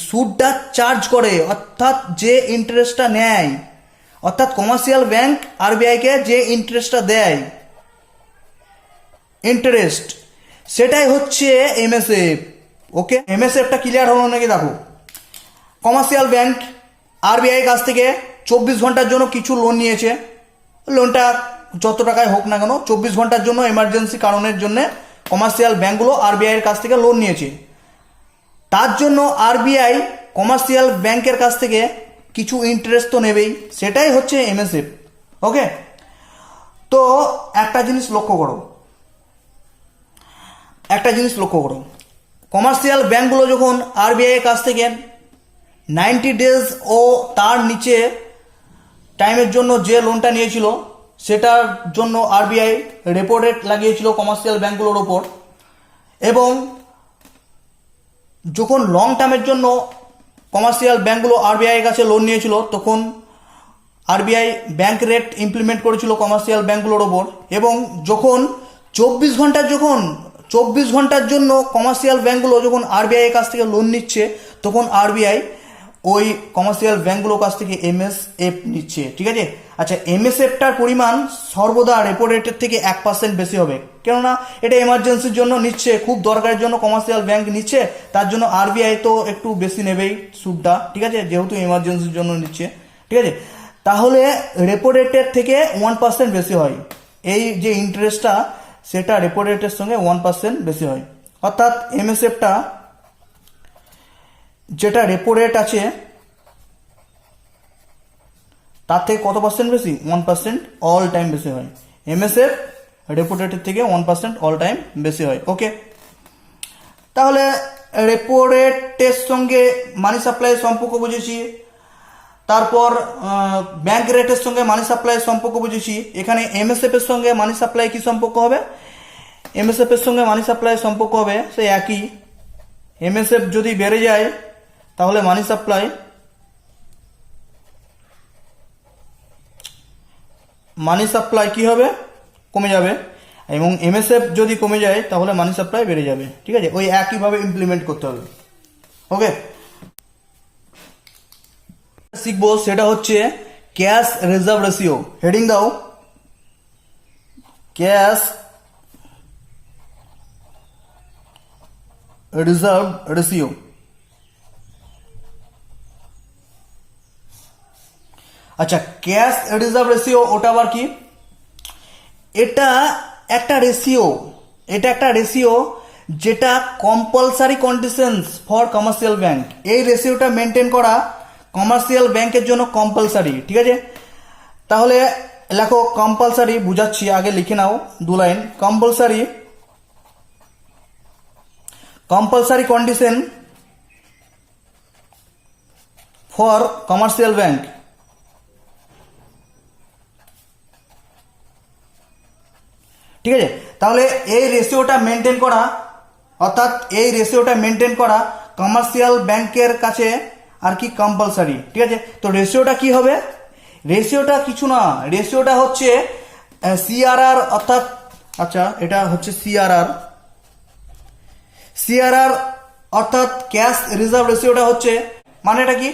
সুদটা চার্জ করে, অর্থাৎ যে ইন্টারেস্টটা নেয়, অর্থাৎ কমার্শিয়াল ব্যাংক আরবিআইকে যে ইন্টারেস্টটা দেয়, ইন্টারেস্ট, সেটাই হচ্ছে এমএসএফ। ওকে, এমএসএফটা ক্লিয়ার হলো নাকি? দেখো, কমার্শিয়াল ব্যাংক আরবিআই কাছ থেকে 24 ঘন্টার জন্য কিছু লোন নিয়েছে। লোনটা যত টাকায় হোক না কেন, 24 ঘন্টার জন্য এমার্জেন্সি কারণের জন্য কমার্শিয়াল ব্যাংকগুলো আরবিআই এর কাছ থেকে লোন নিয়েছে। তার জন্য আরবিআই কমার্শিয়াল ব্যাংকের কাছ থেকে কিছু ইন্টারেস্ট তো নেবেই, সেটাই হচ্ছে এমএসএফ। ওকে, তো একটা জিনিস লক্ষ্য করো, কমার্শিয়াল ব্যাংকগুলো যখন আরবিআই এর কাছ থেকে 90 ডেজ ও তার নিচে টাইমের জন্য যে লোনটা নিয়েছিল, সেটার জন্য আরবিআই রেপো রেট লাগিয়েছিল কমার্শিয়াল ব্যাংকগুলোর ওপর। এবং যখন লং টার্মের জন্য কমার্শিয়াল ব্যাংকগুলো আরবিআই এর কাছে লোন নিয়েছিল, তখন আরবিআই ব্যাংক রেট ইমপ্লিমেন্ট করেছিল কমার্শিয়াল ব্যাংকগুলোর ওপর। এবং যখন 24 ঘন্টার জন্য কমার্শিয়াল ব্যাংকগুলো যখন আরবিআই এর কাছ থেকে লোন নিচ্ছে, তখন আরবিআই ওই কমার্শিয়াল ব্যাংকগুলোর কাছ থেকে এমএসএফ নিচ্ছে, ঠিক আছে। আচ্ছা, এমএসএফটার পরিমাণ সর্বদা রেপো রেটের থেকে 1% বেশি হবে, কেননা এটা এমার্জেন্সির জন্য নিচ্ছে, খুব দরকারের জন্য কমার্শিয়াল ব্যাংক নিচ্ছে, তার জন্য আরবিআই তো একটু বেশি নেবেই সুদটা, ঠিক আছে, যেহেতু এমার্জেন্সির জন্য নিচ্ছে, ঠিক আছে। তাহলে রেপো রেটের থেকে 1% বেশি হয়, এই যে ইন্টারেস্টটা সেটা রেপো রেটের সঙ্গে 1% বেশি হয়। অর্থাৎ এমএসএফটা যেটা রেপো রেট আছে তার থেকে কত পার্সেন্ট বেশি? 1% অল টাইম বেশি হয়। এমএসএফ রেপো রেটের থেকে 1% অল টাইম বেশি হয়। ওকে, তাহলে রেপো রেটের সঙ্গে মানি সাপ্লাইয়ের সম্পর্ক বুঝেছি, তারপর ব্যাংক রেটের সঙ্গে মানি সাপ্লাইয়ের সম্পর্ক বুঝেছি। এখানে এমএসএফ এর সঙ্গে মানি সাপ্লাই কি সম্পর্ক হবে? এমএসএফ এর সঙ্গে মানি সাপ্লাইয়ের সম্পর্ক হবে সেই একই। এমএসএফ যদি বেড়ে যায় তাহলে মানি সাপ্লাই কি হবে? কমে যাবে। এবং এমএসএফ যদি কমে যায় তাহলে মানি সাপ্লাই বেড়ে যাবে, ঠিক আছে। ওই একইভাবে ইমপ্লিমেন্ট করতে হবে। ওকে, শিখবো সেটা হচ্ছে ক্যাশ রিজার্ভ রেশিও। হেডিং দাও, ক্যাশ রিজার্ভ রেশিও। আচ্ছা, ক্যাশ রিজার্ভ রেশিও ওটা আবার কি? এটা একটা রেশিও যেটা compulsory conditions for commercial bank. এই রেশিওটা মেনটেন করা কমার্শিয়াল ব্যাংকের জন্য কম্পালসারি, ঠিক আছে। তাহলে লেখো কম্পালসারি, বুঝাচ্ছি, আগে লিখে নাও 2 line. Compulsory condition for commercial bank. ঠিক আছে, তাহলে এই রেশিওটা মেনটেন করা, অর্থাৎ এই রেশিওটা মেনটেন করা কমার্শিয়াল ব্যাংকের কাছে আর কি কম্পালসারি, ঠিক আছে। তো রেশিওটা কি হবে? রেশিওটা কিছু না, রেশিওটা হচ্ছে সিআরআর, অর্থাৎ আচ্ছা এটা হচ্ছে সিআরআর অর্থাৎ ক্যাশ রিজার্ভ রেশিওটা হচ্ছে, মানে এটা কি?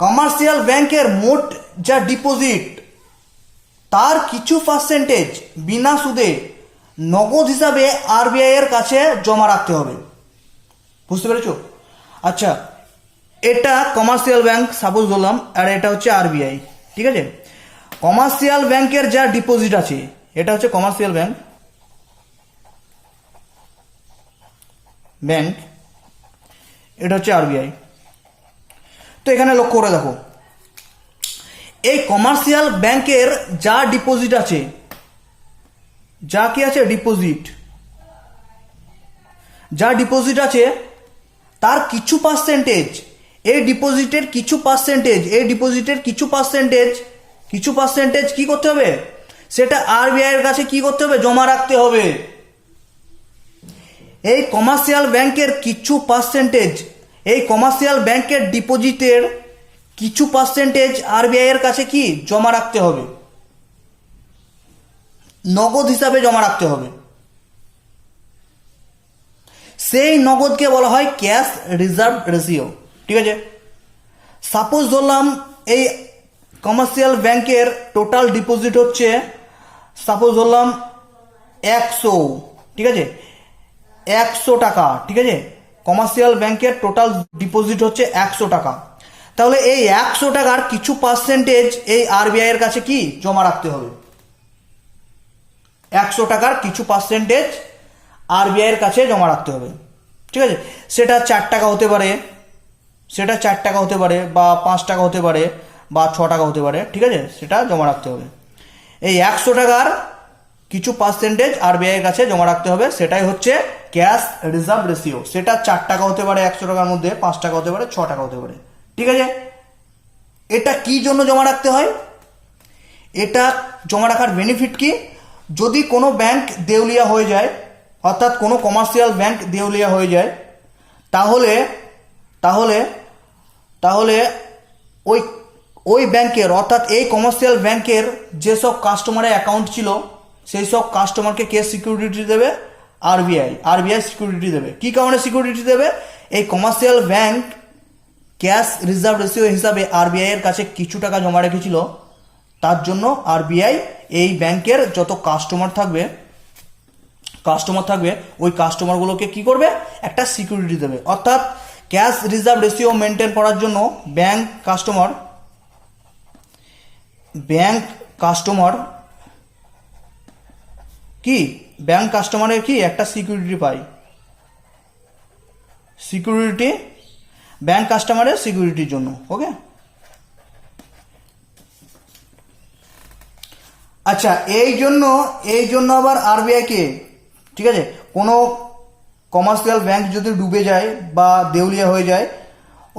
কমার্শিয়াল ব্যাংকের মোট যা ডিপোজিট তার কিছু পার্সেন্টেজ বিনা সুদে নগদ হিসাবে আরবিআই এর কাছে জমা রাখতে হবে। বুঝতে পেরেছো? আচ্ছা, এটা কমার্শিয়াল ব্যাংক সাপোজ ধরলাম, আর এটা হচ্ছে আরবিআই। ঠিক আছে, কমার্শিয়াল ব্যাংকের যা ডিপোজিট আছে, এটা হচ্ছে কমার্শিয়াল ব্যাংক, এটা হচ্ছে আরবিআই। তো এখানে লক্ষ্য করে দেখো, এই কমার্শিয়াল ব্যাংকের যা ডিপোজিট আছে, যা কি আছে ডিপোজিট, যা ডিপোজিট আছে তার কিছু পার্সেন্টেজ, এই ডিপোজিটের কিছু পার্সেন্টেজ কি করতে হবে, সেটা আরবিআই এর কাছে কি করতে হবে, জমা রাখতে হবে। এই কমার্শিয়াল ব্যাংকের কিছু পার্সেন্টেজ, এই কমার্শিয়াল ব্যাংকের ডিপোজিটের কিছু পার্সেন্টেজ আরবিআই এর কাছে কি জমা রাখতে হবে, নগদ হিসাবে জমা রাখতে হবে। সেই নগদকে বলা হয় ক্যাশ রিজার্ভ রেশিও। ঠিক আছে, সাপোজ ধরলাম এই কমার্শিয়াল ব্যাংকের টোটাল ডিপোজিট হচ্ছে, সাপোজ ধরলাম 100, ঠিক আছে, 100 টাকা। ঠিক আছে, কমার্শিয়াল ব্যাংকের টোটাল ডিপোজিট হচ্ছে 100 টাকা। তাহলে এই 100 টাকার কিছু পার্সেন্টেজ এই আরবিআই এর কাছে কি জমা রাখতে হবে, 100 টাকার কিছু পার্সেন্টেজ আরবিআই এর কাছে জমা রাখতে হবে। ঠিক আছে, সেটা 4 টাকা হতে পারে, সেটা 4 টাকা হতে পারে, বা 5 টাকা হতে পারে, বা 6 টাকা হতে পারে। ঠিক আছে, সেটা জমা রাখতে হবে। এই 100 টাকার কিছু পার্সেন্টেজ আরবিআই এর কাছে জমা রাখতে হবে, সেটাই হচ্ছে ক্যাশ রিজার্ভ রেশিও। সেটা 4 টাকা হতে পারে 100 টাকার মধ্যে, 5 টাকা হতে পারে, 6 টাকা হতে পারে। ঠিক আছে, এটা কি জন্য জমা রাখতে হয়, এটা জমা রাখার বেনিফিট কি, যদি কোনো ব্যাংক দেউলিয়া হয়ে যায়, অর্থাৎ কোনো কমার্শিয়াল ব্যাংক দেউলিয়া হয়ে যায়, তাহলে তাহলে তাহলে ওই ওই ব্যাংকের, অর্থাৎ এই কমার্শিয়াল ব্যাংকের যেসব কাস্টমারের অ্যাকাউন্ট ছিল, সেই সব কাস্টমারকে কে সিকিউরিটি দেবে, আরবিআই সিকিউরিটি দেবে। কি কারণে সিকিউরিটি দেবে, এই commercial bank cash reserve ratio হিসাবে আরবিআই এর কাছে কিছু টাকা জমা রেখেছিল, তার জন্য আরবিআই এই ব্যাংকের যত কাস্টমার থাকবে ওই কাস্টমারগুলোকে কি করবে, একটা সিকিউরিটি দেবে। অর্থাৎ ক্যাশ রিজার্ভ রেশিও মেনটেন করার জন্য ব্যাংক কাস্টমারের কি একটা সিকিউরিটি পায়, ব্যাংক কাস্টমারের সিকিউরিটির জন্য। ওকে, আচ্ছা, এই জন্য আবার আরবিআই কে, ঠিক আছে, কোনো কমার্শিয়াল ব্যাংক যদি ডুবে যায় বা দেউলিয়া হয়ে যায়,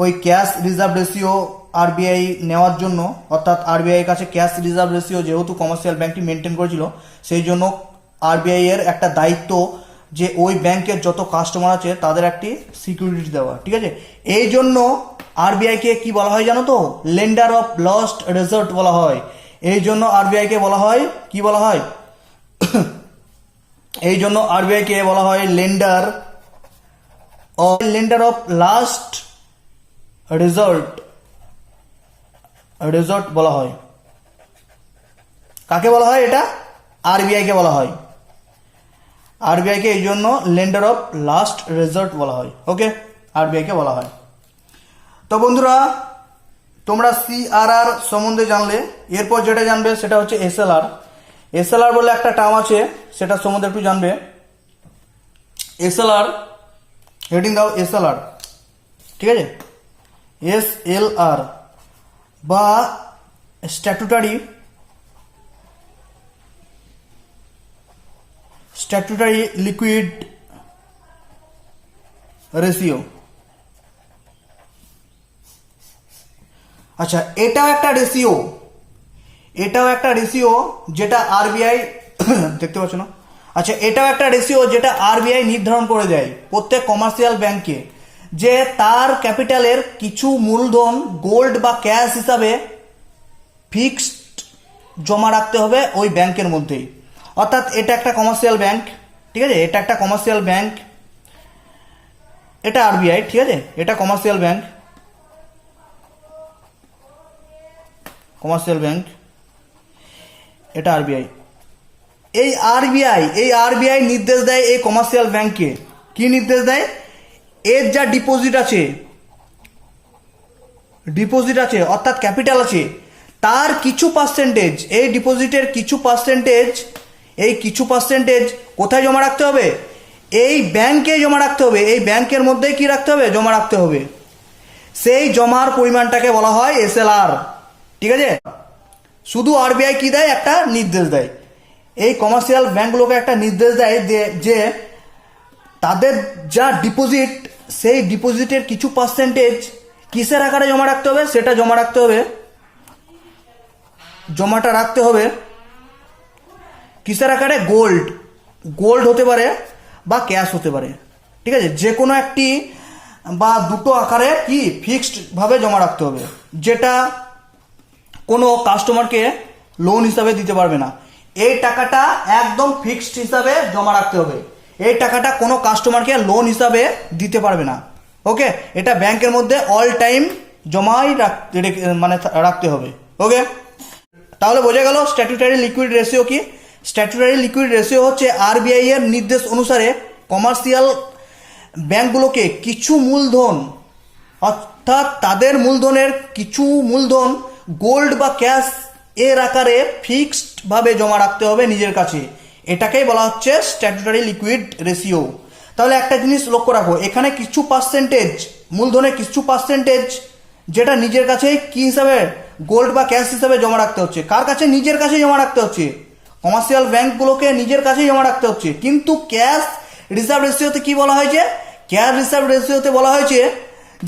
ওই ক্যাশ রিজার্ভ রেশিও আরবিআই নেওয়ার জন্য, অর্থাৎ আরবিআই এর কাছে ক্যাশ রিজার্ভ রেশিও যেহেতু কমার্শিয়াল ব্যাংকটি মেনটেন করেছিল, সেই জন্য আরবিআই এর একটা দায়িত্ব যে ওই ব্যাংকের যত কাস্টমার আছে তাদের একটি সিকিউরিটি দেওয়া। ঠিক আছে, এই জন্য আরবিআই কে কি বলা হয় জানো তো, লেন্ডার অফ লাস্ট রেসর্ট বলা হয়। এই জন্য আরবিআই কে বলা হয় কি বলা হয় এই জন্য আরবিআই কে বলা হয় লেন্ডার অফ লাস্ট রেসর্ট বলা হয়। কাকে বলা হয়, এটা আরবিআই কে বলা হয়। আরবিআই কে এই জন্য লেন্ডার অফ লাস্ট রেসর্ট বলা হয়। ওকে, আরবিআই কে বলা হয়। তো বন্ধুরা, তোমরা সিআরআর সম্বন্ধে জানলে, এরপর যেটা জানবে সেটা হচ্ছে এসএলআর বলে একটা টার্ম আছে, সেটা সম্বন্ধে একটু জানবে। এসএলআর, হেডিং দাও এসএলআর, ঠিক আছে, এসএলআর বা স্ট্যাটুটারি লিকুইড রেশিও। আচ্ছা, এটাও একটা রেশিও যেটা আরবিআই দেখতে পাচ্ছ না। আচ্ছা, এটাও একটা রেশিও যেটা আরবিআই নির্ধারণ করে দেয় প্রত্যেক কমার্শিয়াল ব্যাংকে, যে তার ক্যাপিটালের কিছু মূলধন গোল্ড বা ক্যাশ হিসাবে ফিক্সড জমা রাখতে হবে ওই ব্যাংকের মধ্যেই। অর্থাৎ এটা একটা কমার্শিয়াল ব্যাংক, ঠিক আছে, এটা একটা কমার্শিয়াল ব্যাংক, এটা আরবিআই, ঠিক আছে, এটা কমার্শিয়াল ব্যাংক। কমার্শিয়াল ব্যাংক, এটা আরবিআই। এই আরবিআই নির্দেশ দেয় এই কমার্শিয়াল ব্যাংককে, কি নির্দেশ দেয়? এর যা ডিপোজিট আছে অর্থাৎ ক্যাপিটাল আছে, তার কিছু পার্সেন্টেজ, এই ডিপোজিটের কিছু পার্সেন্টেজ কোথায় জমা রাখতে হবে? এই ব্যাংকে জমা রাখতে হবে। এই ব্যাংকের মধ্যেই কি রাখতে হবে? জমা রাখতে হবে। সেই জমার পরিমাণটাকে বলা হয় এসএলআর। ঠিক আছে, শুধু আরবিআই কি দেয়? একটা নির্দেশ দেয়। এই কমার্শিয়াল ব্যাংকগুলোকে একটা নির্দেশ দেয় যে তাদের যা ডিপোজিট, সেই ডিপোজিটের কিছু পার্সেন্টেজ কিসের আকারে জমা রাখতে হবে? সেটা জমাটা রাখতে হবে কিসের আকারে? গোল্ড হতে পারে বা ক্যাশ হতে পারে। ঠিক আছে, যে কোনো একটি বা দুটো আকারে কি ফিক্সড ভাবে জমা রাখতে হবে, যেটা কোনো কাস্টমারকে লোন হিসাবে দিতে পারবে না। এই টাকাটা একদম ফিক্সড হিসাবে জমা রাখতে হবে। এই টাকাটা কোনো কাস্টমারকে লোন হিসাবে দিতে পারবে না। ওকে, এটা ব্যাংকের মধ্যে অল টাইম জমাই রাখতে হবে। ওকে, তাহলে বোঝা গেল স্ট্যাটুটারি লিকুইড রেশিও কি? স্ট্যাটুটারি লিকুইড রেশিও হচ্ছে আরবিআই এর নির্দেশ অনুসারে কমার্শিয়াল ব্যাংকগুলোকে কিছু মূলধন, অর্থাৎ তাদের মূলধনের কিছু মূলধন গোল্ড বা ক্যাশ এর আকারে ফিক্সড ভাবে জমা রাখতে হবে নিজের কাছে। এটাকেই বলা হচ্ছে স্ট্যাটুটারি লিকুইড রেশিও। তাহলে একটা জিনিস লক্ষ্য রাখো, এখানে কিছু পার্সেন্টেজ, মূলধনের কিছু পার্সেন্টেজ যেটা নিজের কাছে কি হিসাবে? গোল্ড বা ক্যাশ হিসাবে জমা রাখতে হচ্ছে। কার কাছে? নিজের কাছে জমা রাখতে হচ্ছে। কমার্শিয়াল ব্যাংকগুলোকে নিজের কাছেই জমা রাখতে হচ্ছে। কিন্তু ক্যাশ রিজার্ভ রেশিওতে কি বলা হয়েছে? ক্যাশ রিজার্ভ রেশিওতে বলা হয়েছে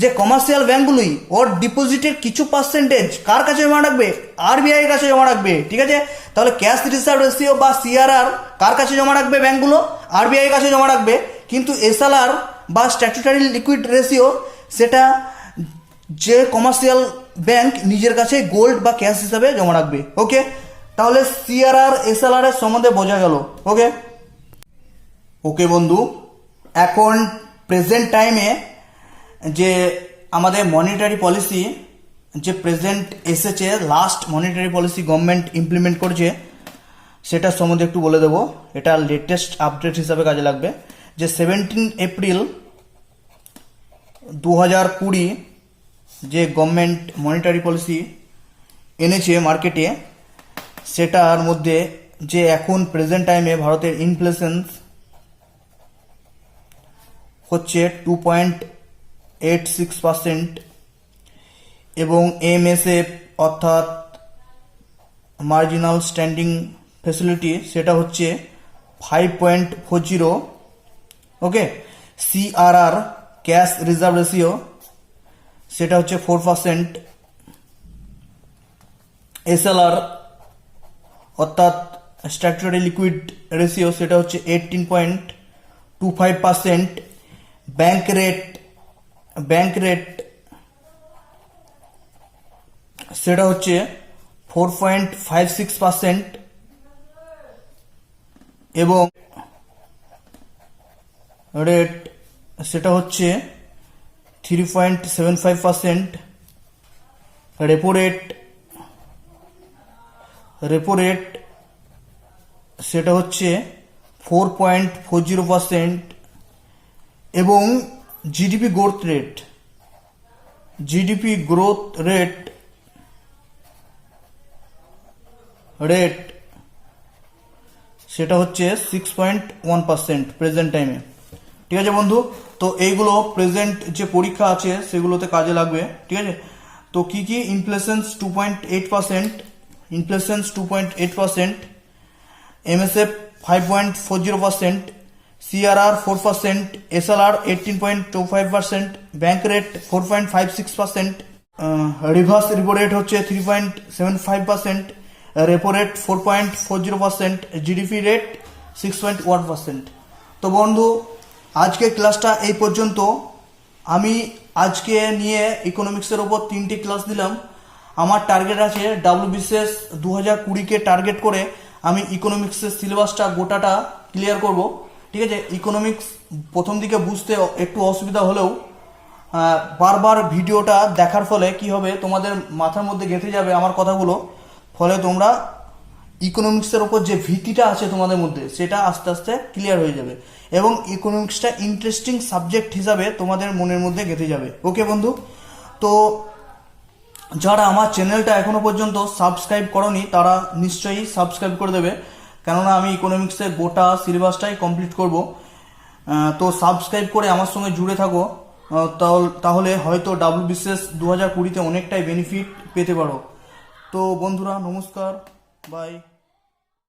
যে কমার্শিয়াল ব্যাংকগুলোই ওর ডিপোজিটের কিছু পার্সেন্টেজ কার কাছে জমা রাখবে? আরবিআই এর কাছে জমা রাখবে। ঠিক আছে, তাহলে ক্যাশ রিজার্ভ রেশিও বা সিআরআর কার কাছে জমা রাখবে? ব্যাংকগুলো আরবিআই এর কাছে জমা রাখবে। কিন্তু এসএলআর বা স্ট্যাটুটারি লিকুইড রেশিও সেটা যে কমার্শিয়াল ব্যাংক নিজের কাছে গোল্ড বা ক্যাশ হিসাবে জমা রাখবে। ওকে, তাহলে সিআরআর এসএলআর এর সম্বন্ধে বোঝা গেল। ওকে বন্ধু, এখন প্রেজেন্ট টাইমে যে আমাদের মনিটারি পলিসি যে প্রেজেন্ট এসেছে, last monetary policy government implement করছে, সেটার সম্বন্ধে একটু বলে দেবো। এটা লেটেস্ট আপডেট হিসাবে কাজে লাগবে। যে 17 এপ্রিল 2020 যে গভর্নমেন্ট মনিটারি পলিসি এনেছে মার্কেটে, সেটার মধ্যে যে এখন প্রেজেন্ট টাইমে ভারতের ইনফ্লেশন হচ্ছে 2.86% এবং এমএসএফ অর্থাৎ মার্জিনাল স্ট্যান্ডিং ফ্যাসিলিটি সেটা হচ্ছে 5.40। ওকে, সিআরআর ক্যাশ রিজার্ভ রেশিও সেটা হচ্ছে 4%। এসএলআর অর্থাৎ স্ট্যাটুটারি লিকুইড রেশিও সেটা হচ্ছে 18.25%। ব্যাংক রেট সেটা হচ্ছে 4.56% এবং রেট সেটা হচ্ছে 3.75%। রেপো রেট সেটা হচ্ছে 4.40% এবং জিডিপি গ্রোথ রেট সেটা হচ্ছে 6.1% প্রেজেন্ট টাইমে। ঠিক আছে বন্ধু, তো এইগুলো প্রেজেন্ট যে পরীক্ষা আছে সেগুলোতে কাজে লাগবে। ঠিক আছে, তো কি কি? Inflation 2.8%, MSF 5.40%, CRR 4%, SLR 18.25%, bank rate 4.56%, reverse repo rate হচ্ছে 3.75%, রেপো রেট 4.40%, জিডিপি রেট 6.1%। তো বন্ধু, আজকের ক্লাসটা এই পর্যন্ত। আমি আজকে নিয়ে ইকোনমিক্সের ওপর 3টি ক্লাস দিলাম। আমার টার্গেট আছে WBCS 2020-কে টার্গেট করে আমি ইকোনমিক্সের সিলেবাসটা গোটাটা ক্লিয়ার করব। ঠিক আছে, ইকোনমিক্স প্রথম দিকে বুঝতে একটু অসুবিধা হলেও বারবার ভিডিওটা দেখার ফলে কি হবে, তোমাদের মাথার মধ্যে গেঁথে যাবে আমার কথাগুলো, ফলে তোমরা ইকোনমিক্সের ওপর যে ভীতিটা আছে তোমাদের মধ্যে সেটা আস্তে আস্তে ক্লিয়ার হয়ে যাবে এবং ইকোনমিক্সটা ইন্টারেস্টিং সাবজেক্ট হিসাবে তোমাদের মনের মধ্যে গেঁথে যাবে। ওকে বন্ধু, তো যারা আমার চ্যানেলটা এখনো পর্যন্ত সাবস্ক্রাইব করনি তারা নিশ্চয়ই সাবস্ক্রাইব করে দেবে, কেননা আমি ইকোনমিক্সের গোটা সিলেবাসটাই কমপ্লিট করব। তো সাবস্ক্রাইব করে আমার সঙ্গে জুড়ে থাকো, তাহলে হয়তো WBCS 2020-তে অনেকটাই বেনিফিট পেতে পারো। তো বন্ধুরা, নমস্কার, বাই।